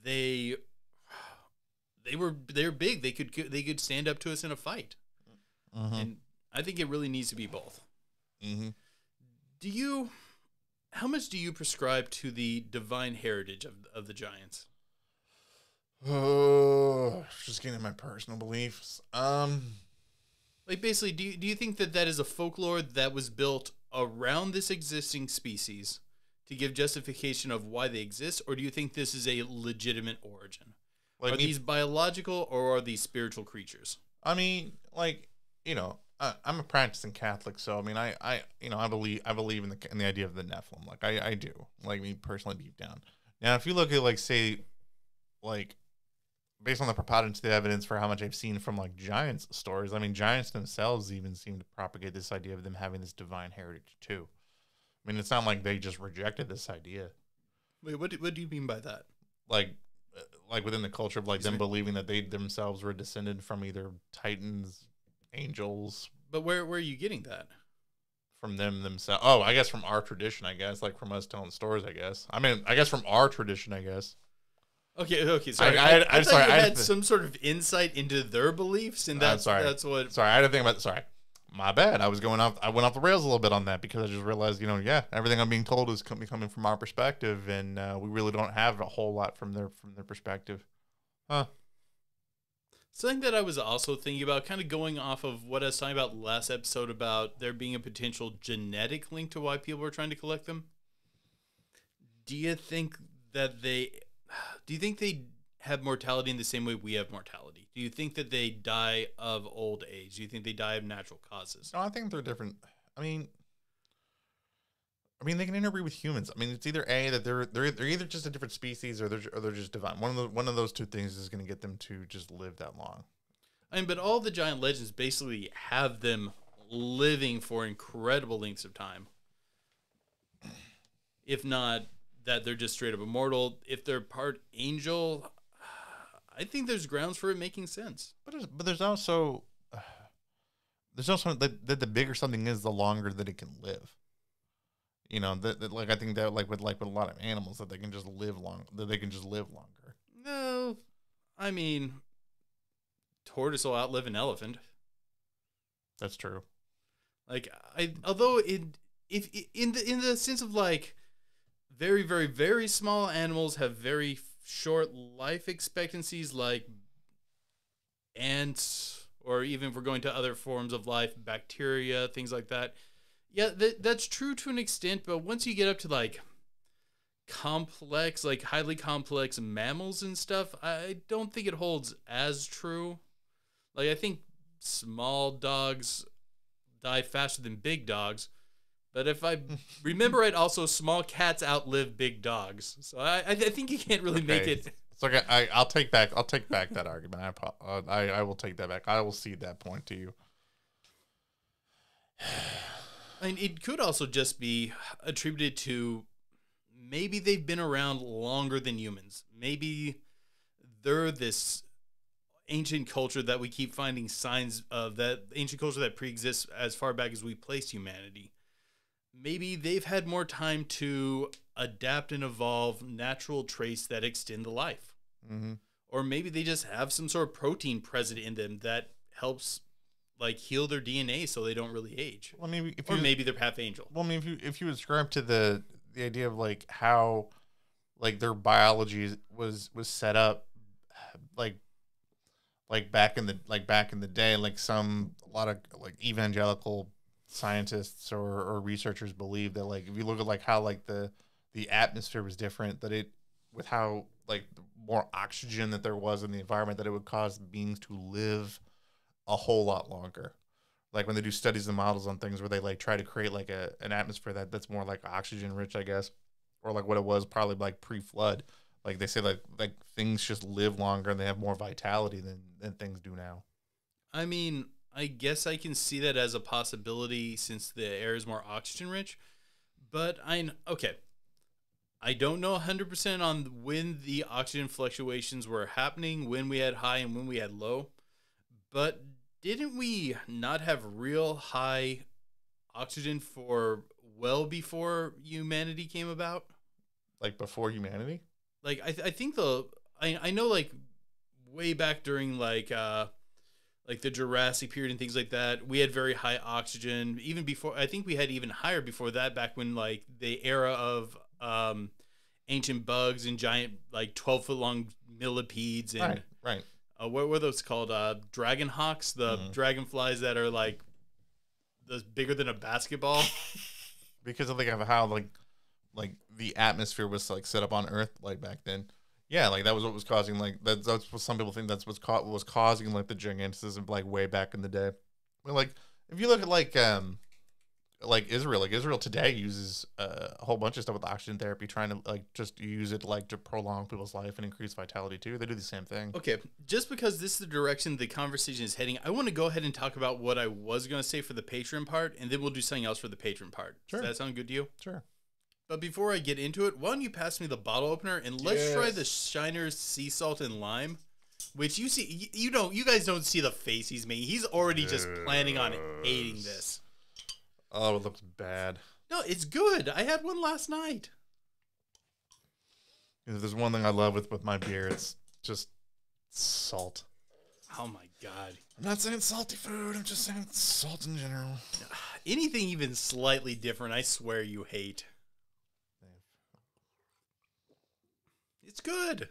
they're big. They could stand up to us in a fight, and I think it really needs to be both. Mm-hmm. How much do you prescribe to the divine heritage of the giants? Oh, just getting my personal beliefs. Like, basically, do you think that is a folklore that was built around this existing species to give justification of why they exist, or do you think this is a legitimate origin? Like, are these biological or are these spiritual creatures? I mean, like, I'm a practicing Catholic, so I mean, I believe in the idea of the Nephilim. Like, I do, like, me personally, deep down. Now, if you look at, like, say, like, based on the preponderance of the evidence for how much I've seen from, like, giants stories, I mean, giants themselves even seem to propagate this idea of them having this divine heritage too. I mean, it's not like they just rejected this idea. Wait, what do you mean by that? Like within the culture of, like, them believing that they themselves were descended from either titans, angels. But where are you getting that? From them themselves. Oh, I guess from our tradition, I guess. Like, from us telling stories, I guess. I mean, I guess from our tradition, I guess. Okay, sorry. I thought you had some sort of insight into their beliefs, and that's what... Sorry, I had to think about... Sorry. My bad. I went off the rails a little bit on that because I just realized, everything I'm being told is coming from our perspective, and we really don't have a whole lot from their perspective. Huh. Something that I was also thinking about, kind of going off of what I was talking about last episode about there being a potential genetic link to why people are trying to collect them. Do you think that do you think they have mortality in the same way we have mortality? Do you think that they die of old age? Do you think they die of natural causes? No, I think they're different. I mean, they can interbreed with humans. I mean, it's either A, that they're either just a different species, or they're just divine. One of those two things is going to get them to just live that long. I mean, but all the giant legends basically have them living for incredible lengths of time. If not that they're just straight up immortal. If they're part angel, I think there's grounds for it making sense. But there's also that the bigger something is, the longer that it can live. You know, that like I think that like with a lot of animals, that they can just live longer. No, I mean, tortoise will outlive an elephant. That's true. Like although if in the sense of like very, very, very small animals have very short life expectancies, like ants, or even if we're going to other forms of life, bacteria, things like that. Yeah, that's true to an extent, but once you get up to like complex, like highly complex mammals and stuff, I don't think it holds as true. Like I think small dogs die faster than big dogs, but if I remember right, also small cats outlive big dogs. So I think you can't really make it. It's okay. I'll take back that argument. I will take that back. I will cede that point to you. I mean, it could also just be attributed to maybe they've been around longer than humans. Maybe they're this ancient culture that we keep finding signs of, that ancient culture that pre-exists as far back as we placed humanity. Maybe they've had more time to adapt and evolve natural traits that extend the life. Mm-hmm. Or maybe they just have some sort of protein present in them that helps like heal their DNA so they don't really age. Well, I mean, maybe they're half angel. Well, I mean, if you ascribe to the idea of like how like their biology was set up, like back in the day, like a lot of like evangelical scientists or researchers believe that like if you look at like how like the atmosphere was different, that it with how like more oxygen that there was in the environment, that it would cause beings to live a whole lot longer. Like when they do studies and models on things where they like try to create like an atmosphere that's more like oxygen rich, I guess, or like what it was probably like pre-flood. Like they say like things just live longer and they have more vitality than things do now. I mean, I guess I can see that as a possibility since the air is more oxygen rich, but okay. I don't know 100% on when the oxygen fluctuations were happening, when we had high and when we had low, but didn't we not have real high oxygen for well before humanity came about? Like before humanity? Like I think I know like way back during like the Jurassic period and things like that, we had very high oxygen. Even before, I think we had even higher before that, back when like the era of ancient bugs and giant like 12-foot long millipedes and right. What were those called? Dragon hawks, the dragonflies that are like bigger than a basketball. Because of like how like the atmosphere was like set up on Earth like back then. Yeah, like that was what was causing like that's what some people think that's what was causing like the gigantism like way back in the day. I mean, like if you look at like Israel today uses a whole bunch of stuff with oxygen therapy, trying to like just use it like to prolong people's life and increase vitality too. They do the same thing. Okay, just because this is the direction the conversation is heading, I want to go ahead and talk about what I was going to say for the patron part, and then we'll do something else for the patron part. Sure. Does that sound good to you? Sure. But before I get into it, why don't you pass me the bottle opener and let's try the Shiner's sea salt and lime, which you see, you guys don't see the face he's making. He's already just planning on hating this. Oh, it looks bad. No, it's good. I had one last night. If there's one thing I love with my beer, it's just salt. Oh my God. I'm not saying salty food. I'm just saying salt in general. Anything even slightly different, I swear you hate. It's good.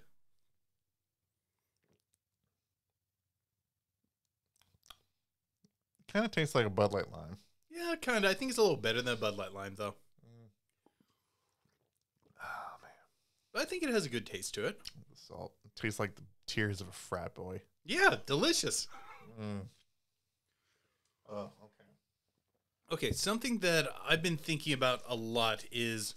Kind of tastes like a Bud Light lime. Yeah, kind of. I think it's a little better than a Bud Light Lime, though. Oh man, But I think it has a good taste to it. the salt tastes like the tears of a frat boy. Yeah, delicious. Oh, okay. Okay, something that I've been thinking about a lot is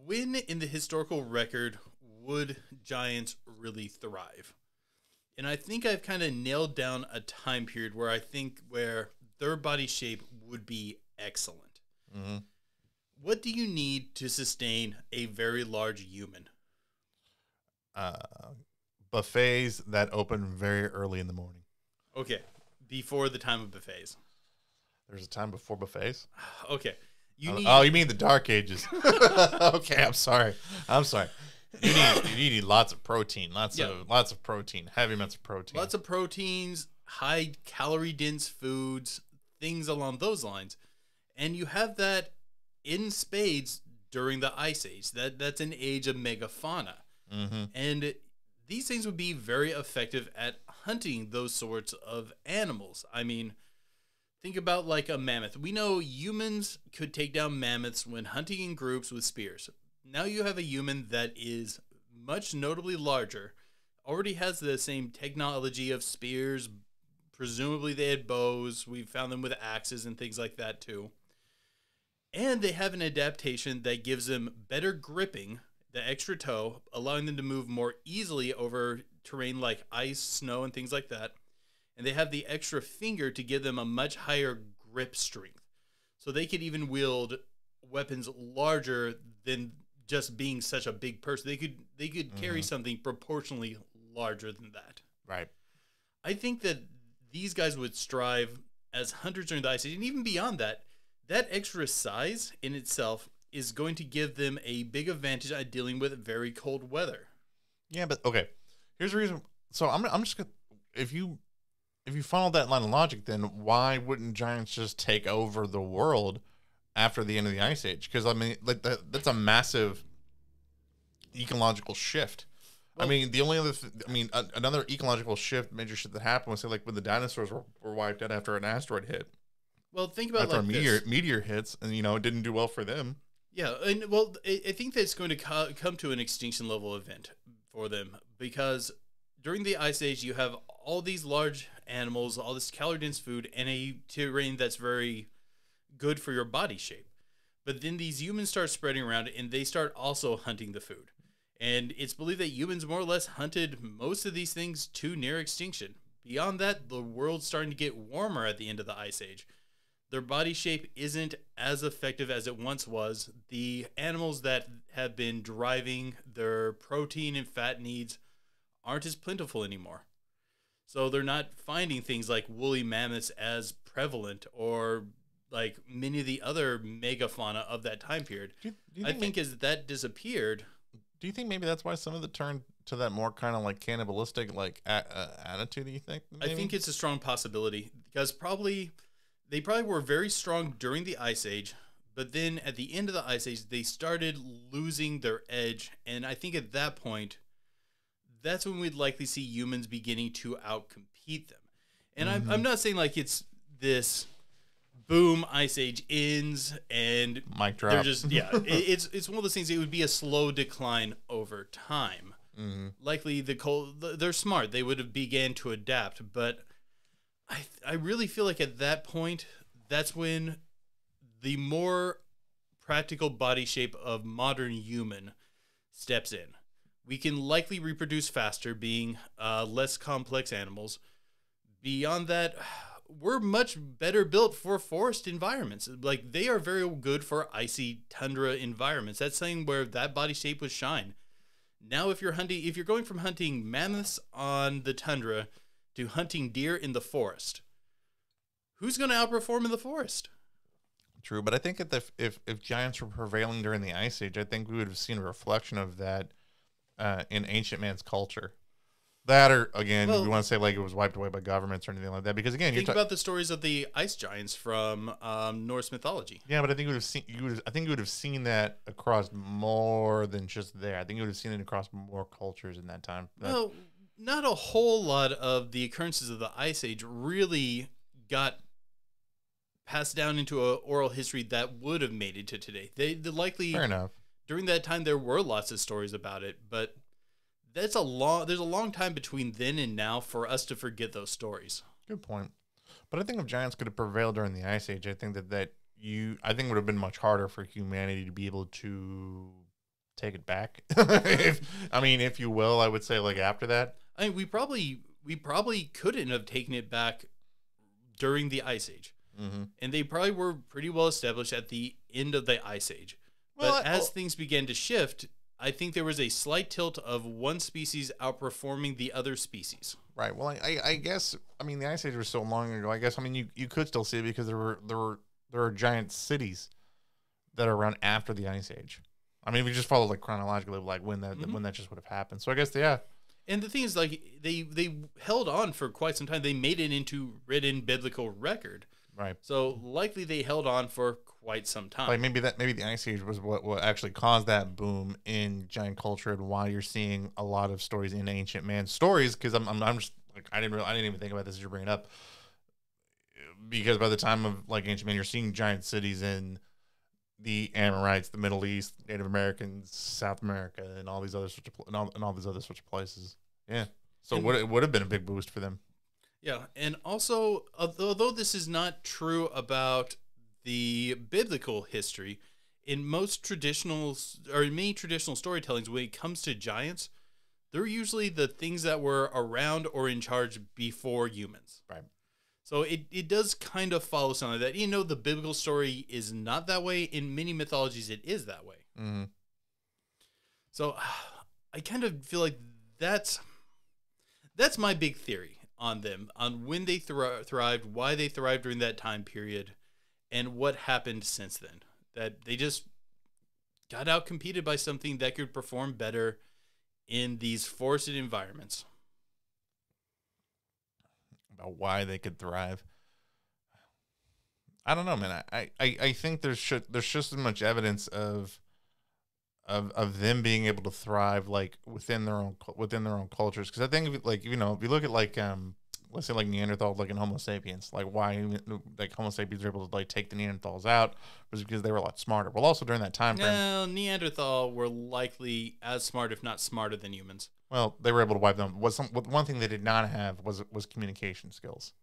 when in the historical record would giants really thrive? And I think I've kind of nailed down a time period where I think where their body shape would be excellent. Mm-hmm. What do you need to sustain a very large human? Buffets that open very early in the morning. Okay, before the time of buffets. There's a time before buffets. Okay, you mean the Dark Ages? Okay, I'm sorry. You need lots of protein, lots of protein, heavy amounts of protein, lots of proteins, high calorie dense foods, things along those lines, and you have that in spades during the Ice Age. That's an age of megafauna, and these things would be very effective at hunting those sorts of animals. I mean, think about like a mammoth. We know humans could take down mammoths when hunting in groups with spears. Now you have a human that is much notably larger, already has the same technology of spears. Presumably they had bows. We found them with axes and things like that too. And they have an adaptation that gives them better gripping, the extra toe, allowing them to move more easily over terrain like ice, snow, and things like that. And they have the extra finger to give them a much higher grip strength. So they could even wield weapons larger than just being such a big person. They could carry something proportionally larger than that. Right. I think that these guys would strive as hunters during the Ice Age, and even beyond that, that extra size in itself is going to give them a big advantage at dealing with very cold weather. Yeah, but okay. Here's the reason. So I'm just gonna, if you follow that line of logic, then why wouldn't giants just take over the world after the end of the Ice Age? Because I mean, like that's a massive ecological shift. Well, I mean, the only other, another ecological shift, major shift that happened was say like when the dinosaurs were wiped out after an asteroid hit. Well, think about after like a meteor hits, and it didn't do well for them. Yeah, and well, I think that it's going to come to an extinction level event for them because during the Ice Age, you have all these large animals, all this calorie-dense food, and a terrain that's very good for your body shape. But then these humans start spreading around, and they start also hunting the food. And it's believed that humans more or less hunted most of these things to near extinction. Beyond that, the world's starting to get warmer at the end of the Ice Age. Their body shape isn't as effective as it once was. The animals that have been driving their protein and fat needs aren't as plentiful anymore. So they're not finding things like woolly mammoths as prevalent or like many of the other megafauna of that time period. Do you I think as that disappeared. Do you think maybe that's why some of it turned to that more kind of like cannibalistic like attitude? Do you think? Maybe? I think it's a strong possibility because they probably were very strong during the Ice Age, but then at the end of the Ice Age, they started losing their edge. And I think at that point, that's when we'd likely see humans beginning to outcompete them. And I'm not saying like it's this boom, Ice Age ends and mic drop. They're just, it's one of those things. It would be a slow decline over time. Likely they're smart. They would have began to adapt, but I really feel like at that point, that's when the more practical body shape of modern human steps in. We can likely reproduce faster, being less complex animals. Beyond that, we're much better built for forest environments. Like they are very good for icy tundra environments. That's something where that body shape would shine. Now, if you're going from hunting mammoths on the tundra to hunting deer in the forest, who's going to outperform in the forest? True, but I think if giants were prevailing during the Ice Age, I think we would have seen a reflection of that in ancient man's culture. That, or again, we want to say like it was wiped away by governments or anything like that. Because again, think about the stories of the ice giants from Norse mythology. Yeah, but I think you would have seen that across more than just there. I think you would have seen it across more cultures in that time. Well, not a whole lot of the occurrences of the Ice Age really got passed down into a oral history that would have made it to today. They likely Fair enough. during that time there were lots of stories about it, but there's a long time between then and now for us to forget those stories. Good point. But I think if giants could have prevailed during the Ice Age, I think I think it would have been much harder for humanity to be able to take it back. If you will, I would say like after that. I mean, we probably couldn't have taken it back during the Ice Age. Mm-hmm. And they probably were pretty well established at the end of the Ice Age. But as things began to shift, I think there was a slight tilt of one species outperforming the other species. Right. Well, I guess the Ice Age was so long ago. I guess you could still see it because there are giant cities that are around after the Ice Age. I mean, we just follow like chronologically, like when that just would have happened. So I guess yeah. And the thing is, like they held on for quite some time. They made it into written biblical record. Right. So likely they held on for quite some time. Like maybe the Ice Age was what actually caused that boom in giant culture, and why you're seeing a lot of stories in ancient man stories. Because I'm just like I didn't even think about this as you're bringing it up. Because by the time of like ancient man, you're seeing giant cities in the Amorites, the Middle East, Native Americans, South America, and all these other sorts of all these other sorts of places. Yeah. So it would have been a big boost for them. Yeah, and also, although this is not true about the biblical history, in many traditional storytellings, when it comes to giants, they're usually the things that were around or in charge before humans. Right. So it does kind of follow some of that. The biblical story is not that way. In many mythologies, it is that way. Mm-hmm. So I kind of feel like that's my big theory on them, on when they thrived, why they thrived during that time period, and what happened since then. That they just got out-competed by something that could perform better in these forested environments. About why they could thrive. I don't know, man. I think there's just as much evidence of them being able to thrive like within their own cultures. Because I think if you look at like let's say like Neanderthals, like in Homo sapiens, like why like Homo sapiens were able to like take the Neanderthals out was because they were a lot smarter. Well, also during that time frame, no, Neanderthal were likely as smart, if not smarter, than humans. Well, they were able to wipe them. One thing they did not have was communication skills,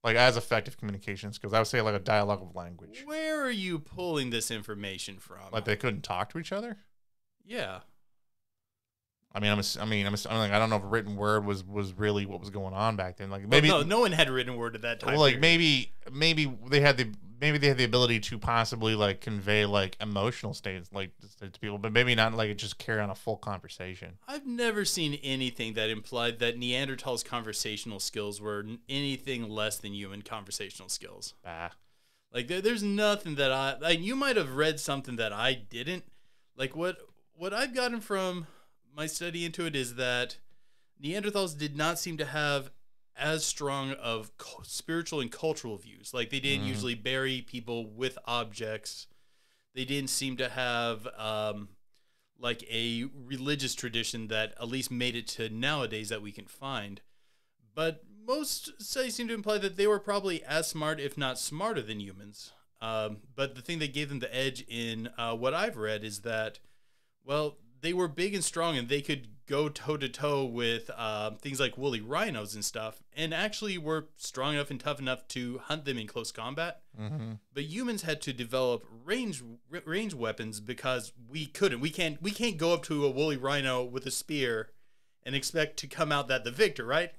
like as effective communication skills. I would say like a dialogue of language. Where are you pulling this information from? Like they couldn't talk to each other. Yeah. I mean, I don't know if a written word was really what was going on back then. Like maybe no one had a written word at that time. Well, like maybe they had the ability to possibly like convey like emotional states like to people, but maybe not like just carry on a full conversation. I've never seen anything that implied that Neanderthals' conversational skills were anything less than human conversational skills. Like there's nothing that you might have read something that I didn't. Like what I've gotten from my study into it is that Neanderthals did not seem to have as strong of spiritual and cultural views. Like they didn't usually bury people with objects. They didn't seem to have like a religious tradition that at least made it to nowadays that we can find. But most studies seem to imply that they were probably as smart, if not smarter, than humans. But the thing that gave them the edge in what I've read is that, well, they were big and strong, and they could go toe-to-toe with things like woolly rhinos and stuff, and actually were strong enough and tough enough to hunt them in close combat. Mm-hmm. But humans had to develop range weapons because we couldn't. We can't go up to a woolly rhino with a spear and expect to come out that the victor, right?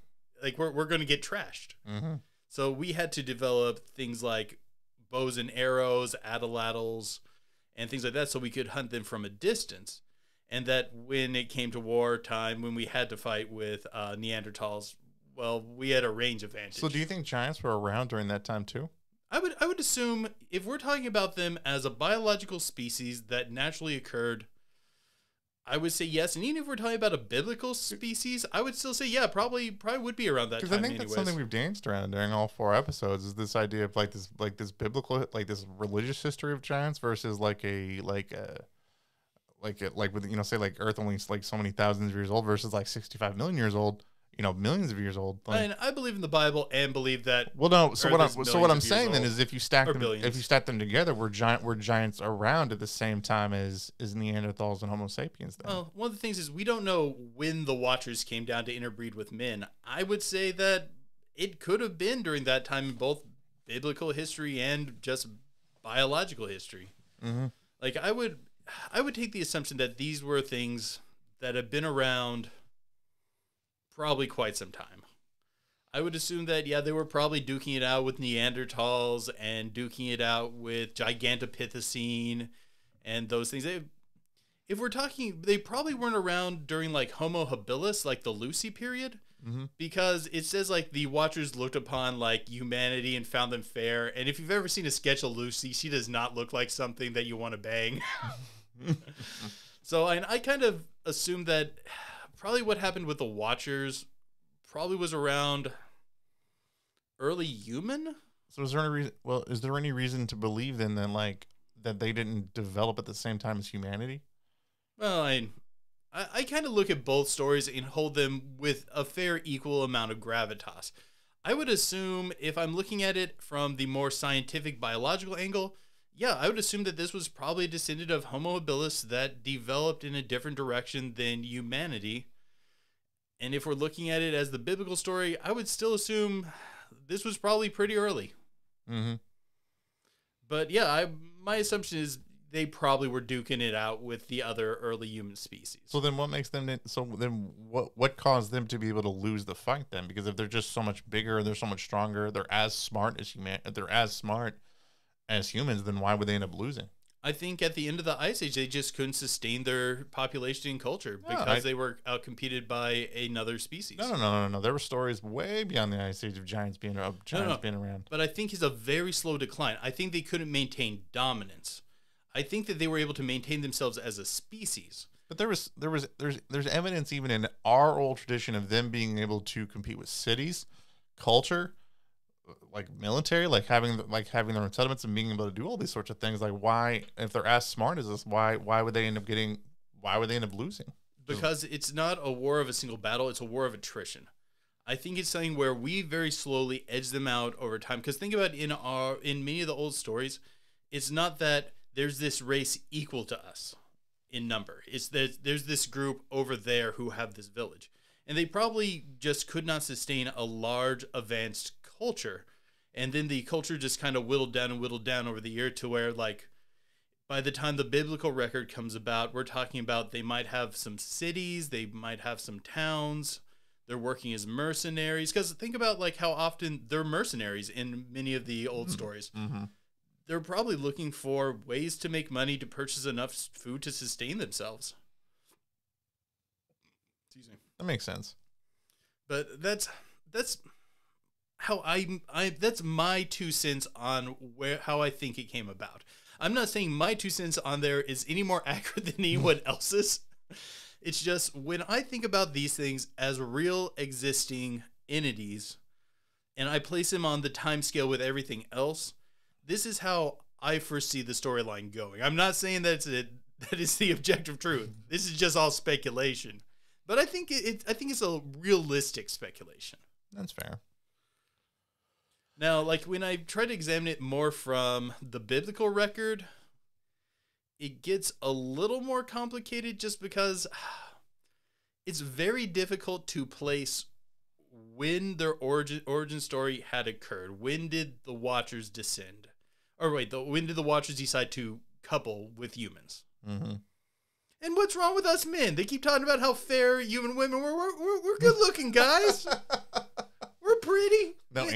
Like we're going to get trashed. Mm-hmm. So we had to develop things like bows and arrows, atlatls, and things like that, so we could hunt them from a distance. And that when it came to wartime, when we had to fight with Neanderthals, well, we had a range advantage. So do you think giants were around during that time too? I would assume if we're talking about them as a biological species that naturally occurred, I would say yes. And even if we're talking about a biblical species, I would still say yeah, probably would be around that time. Because I think that's something we've danced around during all 4 episodes is this idea of like this biblical, like this religious history of giants versus like with say like Earth only like so many thousands of years old versus like 65 million years old. millions of years old. Like, And I believe in the Bible and believe that. well, no. So Earth is what millions I'm of saying years then old, is if you or billions. stack them together, we're giants around at the same time as Neanderthals and Homo sapiens. Then. Well, one of the things is we don't know when the Watchers came down to interbreed with men. I would say that it could have been during that time in both biblical history and just biological history. Mm-hmm. Like I would take the assumption that these were things that have been around probably quite some time. I would assume that, yeah, they were probably duking it out with Neanderthals and duking it out with Gigantopithecine and those things. If we're talking, they probably weren't around during like Homo habilis, like the Lucy period, because it says like the Watchers looked upon like humanity and found them fair. And if you've ever seen a sketch of Lucy, she does not look like something that you want to bang. So I kind of assume that probably what happened with the Watchers probably was around early human. So is there any reason? Well, is there any reason to believe then that like that they didn't develop at the same time as humanity? Well, I kind of look at both stories and hold them with a fair equal amount of gravitas. I would assume if I'm looking at it from the more scientific biological angle, yeah, I would assume that this was probably a descendant of Homo habilis that developed in a different direction than humanity. And if we're looking at it as the biblical story, I would still assume this was probably pretty early. Mm-hmm. But yeah, my assumption is they probably were duking it out with the other early human species. So then what makes them, what caused them to be able to lose the fight then? Because if they're just so much bigger, they're so much stronger, they're as smart as humans, then why would they end up losing? I think at the end of the Ice Age, they just couldn't sustain their population and culture because they were outcompeted by another species. No. There were stories way beyond the Ice Age of giants being around. But I think it's a very slow decline. I think they couldn't maintain dominance. I think that they were able to maintain themselves as a species. But there's evidence even in our old tradition of them being able to compete with cities, culture, like military, like having their own settlements and being able to do all these sorts of things. Like why, if they're as smart as us, why would they end up losing? Because it's not a war of a single battle, it's a war of attrition. I think it's something where we very slowly edge them out over time. Because think about in many of the old stories, it's not that there's this race equal to us in number. It's that there's this group over there who have this village. And they probably just could not sustain a large advanced culture. And then the culture just kind of whittled down over the year to where, like, by the time the biblical record comes about, we're talking about they might have some cities, they might have some towns, they're working as mercenaries. Because think about, like, how often they're mercenaries in many of the old stories. Mm-hmm. They're probably looking for ways to make money to purchase enough food to sustain themselves. Excuse me. That makes sense. But that's how that's my 2 cents on how I think it came about. I'm not saying my 2 cents on there is any more accurate than anyone else's. It's just when I think about these things as real existing entities and I place them on the time scale with everything else, this is how I foresee the storyline going. I'm not saying that is the objective truth. This is just all speculation. But I think it's a realistic speculation. That's fair. Now, like when I try to examine it more from the biblical record, it gets a little more complicated just because it's very difficult to place when their origin story had occurred. When did the Watchers descend? Or wait, when did the Watchers decide to couple with humans? Mm-hmm. And what's wrong with us men? They keep talking about how fair human women we're good looking guys. We're pretty. No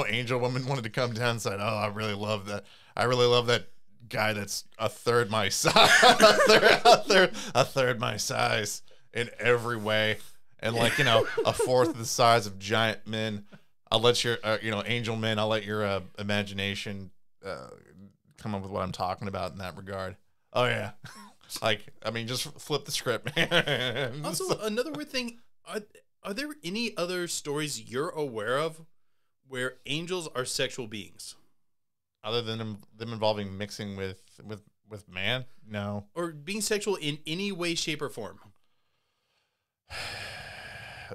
angel woman wanted to come down and said, "Oh, I really love that. I really love that guy that's a third my size, a third my size in every way, and like a fourth the size of giant men. I'll let your angel men. I'll let your imagination come up with what I'm talking about in that regard. Oh yeah." Like, I mean, just flip the script, man. Also, another weird thing, are there any other stories you're aware of where angels are sexual beings? Other than them involving mixing with man? No. Or being sexual in any way, shape, or form?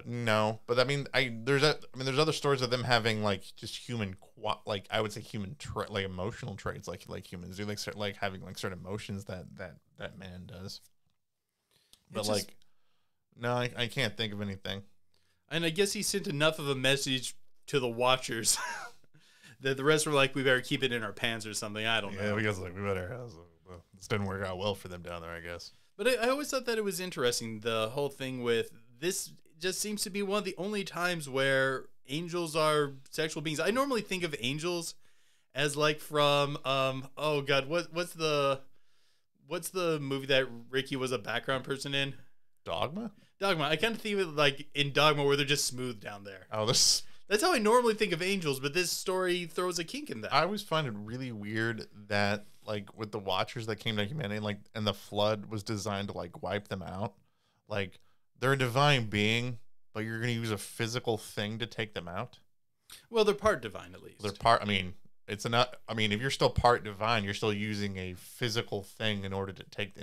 No, but I mean, there's other stories of them having like just like I would say like emotional traits, like humans do, like having like certain emotions that man does. But like, no, I can't think of anything. And I guess he sent enough of a message to the Watchers that the rest were like, we better keep it in our pants or something. I don't know. Yeah, we guess like we better. This didn't work out well for them down there, I guess. But I always thought that it was interesting, the whole thing with this just seems to be one of the only times where angels are sexual beings. I normally think of angels as like from oh god, what's the movie that Ricky was a background person in? Dogma. I kind of think of it like in Dogma where they're just smooth down there. Oh, that's how I normally think of angels, but this story throws a kink in that. I always find it really weird that like with the Watchers that came to humanity, like, and the flood was designed to like wipe them out. Like, they're a divine being, but you're going to use a physical thing to take them out. Well, they're part divine at least. They're part. I mean, if you're still part divine, you're still using a physical thing in order to take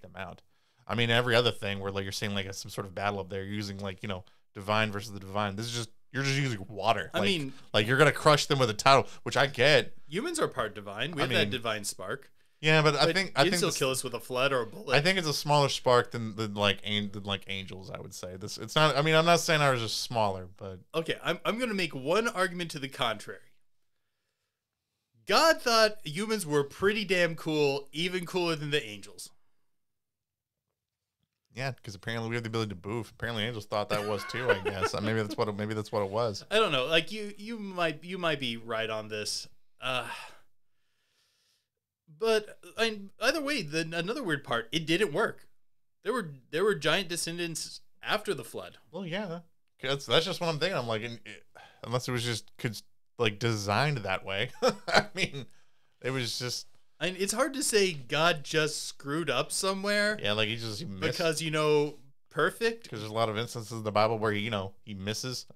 them out. I mean, every other thing where like you're saying like some sort of battle up there, you're using like, divine versus the divine. This is just, you're just using water. I mean, like you're gonna crush them with a towel, which I get. Humans are part divine. We have that divine spark. Yeah, but I think still kill us with a flood or a bullet. I think it's a smaller spark than angels. I would say this. It's not. I mean, I'm not saying ours is smaller, but okay. I'm gonna make one argument to the contrary. God thought humans were pretty damn cool, even cooler than the angels. Yeah, because apparently we have the ability to boof. Apparently angels thought that was too, I guess. Maybe that's what it was. I don't know. Like you might be right on this. But either way, another weird part, it didn't work. There were giant descendants after the flood. Well, yeah. That's just what I'm thinking. I'm like, unless it was just designed that way. I mean, it was just. And it's hard to say God just screwed up somewhere. Yeah, like he missed. Because, perfect. Because there's a lot of instances in the Bible where, he misses.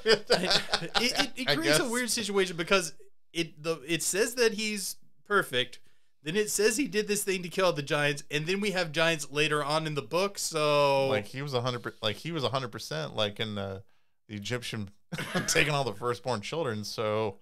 It creates a weird situation because it says that he's perfect. Then it says he did this thing to kill the giants. And then we have giants later on in the book. So like he was 100% like in the Egyptian taking all the firstborn children. So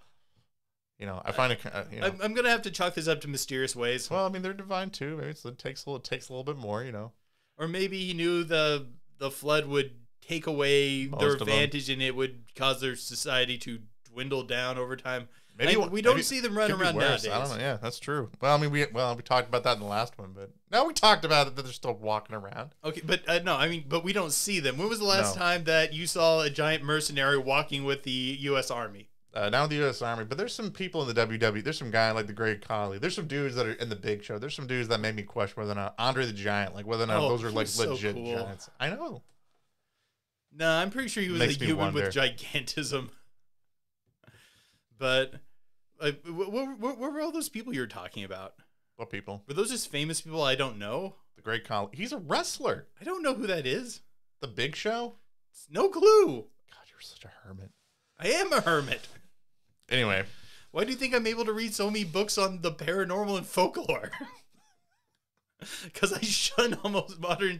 I find it. I'm gonna have to chalk this up to mysterious ways. Well, I mean, they're divine too. Maybe it takes a little bit more, Or maybe he knew the flood would take away their advantage, and it would cause their society to dwindle down over time. Maybe we don't see them running around nowadays. I don't know. Yeah, that's true. Well, I mean, we talked about that in the last one, but now we talked about it that they're still walking around. Okay, but no, I mean, but we don't see them. When was the last time that you saw a giant mercenary walking with the U.S. Army? Not the U.S. Army, but there's some people in the WWE. There's some guy like the Great Khali. There's some dudes that are in the Big Show. There's some dudes that made me question whether or not Andre the Giant, like whether or not those are like legit giants. I know. No, I'm pretty sure he was a human with gigantism. But what were all those people you were talking about? What people? Were those just famous people I don't know? The Great Khali. He's a wrestler. I don't know who that is. The Big Show? No clue. God, you're such a hermit. I am a hermit. Anyway. Why do you think I'm able to read so many books on the paranormal and folklore? Because I shun almost modern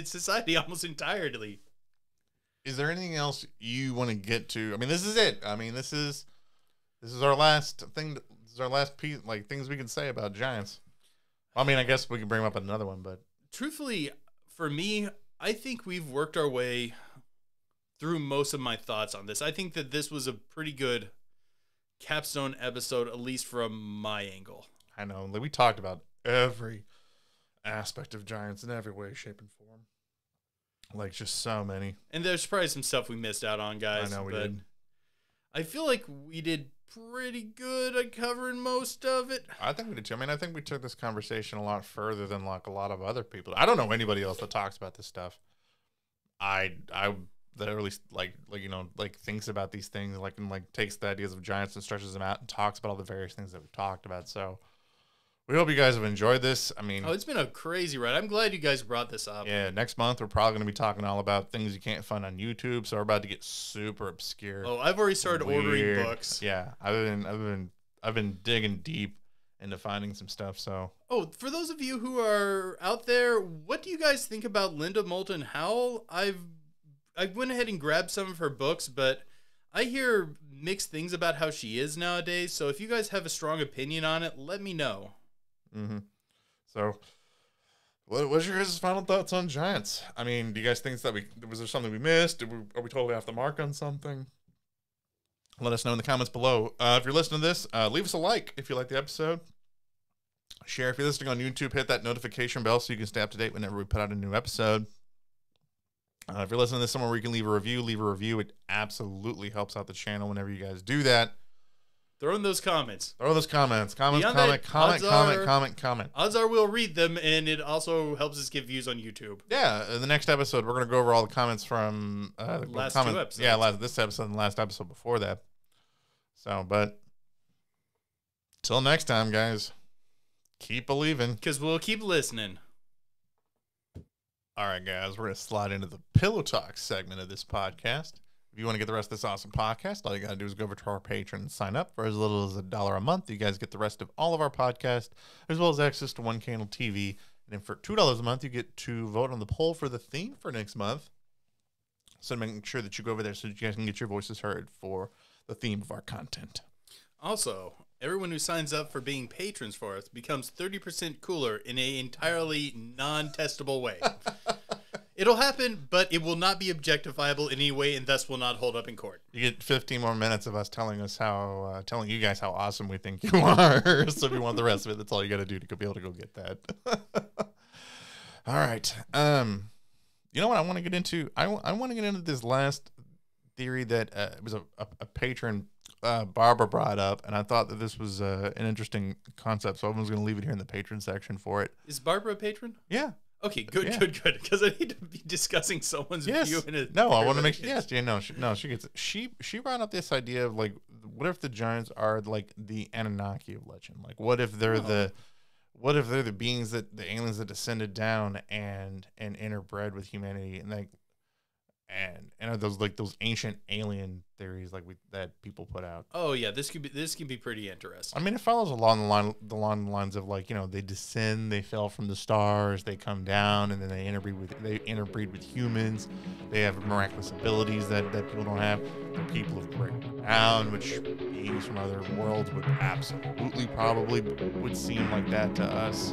society almost entirely. Is there anything else you want to get to? I mean, this is it. I mean, this is our last thing. This is our last piece, like things we can say about giants. I mean, I guess we can bring up another one, but truthfully, for me, I think we've worked our way through most of my thoughts on this. I think that this was a pretty good capstone episode, at least from my angle. I know. Like, we talked about every aspect of giants in every way, shape, and form. Like, just so many. And there's probably some stuff we missed out on, guys. I know we did. I feel like we did pretty good at covering most of it. I think we did too. I mean, I think we took this conversation a lot further than like a lot of other people. I don't know anybody else that talks about this stuff. That really like thinks about these things, and takes the ideas of giants and stretches them out and talks about all the various things that we've talked about. So we hope you guys have enjoyed this. I mean, it's been a crazy ride. I'm glad you guys brought this up. Yeah, next month we're probably going to be talking all about things you can't find on YouTube. So we're about to get super obscure. Oh, I've already started ordering books. Yeah, I've been digging deep into finding some stuff. So, for those of you who are out there, what do you guys think about Linda Moulton Howe? I've I went ahead and grabbed some of her books, but I hear mixed things about how she is nowadays. So if you guys have a strong opinion on it, let me know. Mm-hmm. So, what's your guys' final thoughts on Giants? I mean, do you guys think that was there something we missed? Are we totally off the mark on something? Let us know in the comments below. If you're listening to this, leave us a like if you like the episode. Share if you're listening on YouTube. Hit that notification bell so you can stay up to date whenever we put out a new episode. If you're listening to this somewhere where you can leave a review. It absolutely helps out the channel whenever you guys do that. Throw in those comments. Comment. Odds are we'll read them, and it also helps us get views on YouTube. Yeah, in the next episode, we're going to go over all the comments from the last 2 episodes. Yeah, this episode and the last episode before that. So, but till next time, guys, keep believing. Because we'll keep listening. All right, guys, we're going to slide into the Pillow Talk segment of this podcast. If you want to get the rest of this awesome podcast, all you got to do is go over to our Patreon and sign up for as little as $1 a month. You guys get the rest of all of our podcasts, as well as access to One Candle TV. And then for $2 a month, you get to vote on the poll for the theme for next month. So make sure that you go over there so that you guys can get your voices heard for the theme of our content. Also, everyone who signs up for being patrons for us becomes 30% cooler in an entirely non-testable way. It'll happen, but it will not be objectifiable in any way, and thus will not hold up in court. You get 15 more minutes of us telling you guys how awesome we think you are. So if you want the rest of it, that's all you got to do to be able to go get that. All right. You know what I want to get into? I want to get into this last theory that it was a patron, Barbara, brought up, and I thought that this was an interesting concept. So I was going to leave it here in the patron section for it. Is Barbara a patron? Yeah. Okay, good. Because I need to be discussing someone's view in it. No, I want to make sure. Yes, yeah, she gets it. She brought up this idea of like, what if the Giants are like the Anunnaki of legend? Like, what if they're the beings the aliens that descended down and interbred with humanity, and like, and are those like those ancient alien theories like that people put out? Oh yeah, this can be pretty interesting. I mean, it follows along the lines of like, they descend, they fell from the stars, they come down, and then they interbreed with humans. They have miraculous abilities that people don't have. They're people of great renown, which beings from other worlds would absolutely probably would seem like that to us.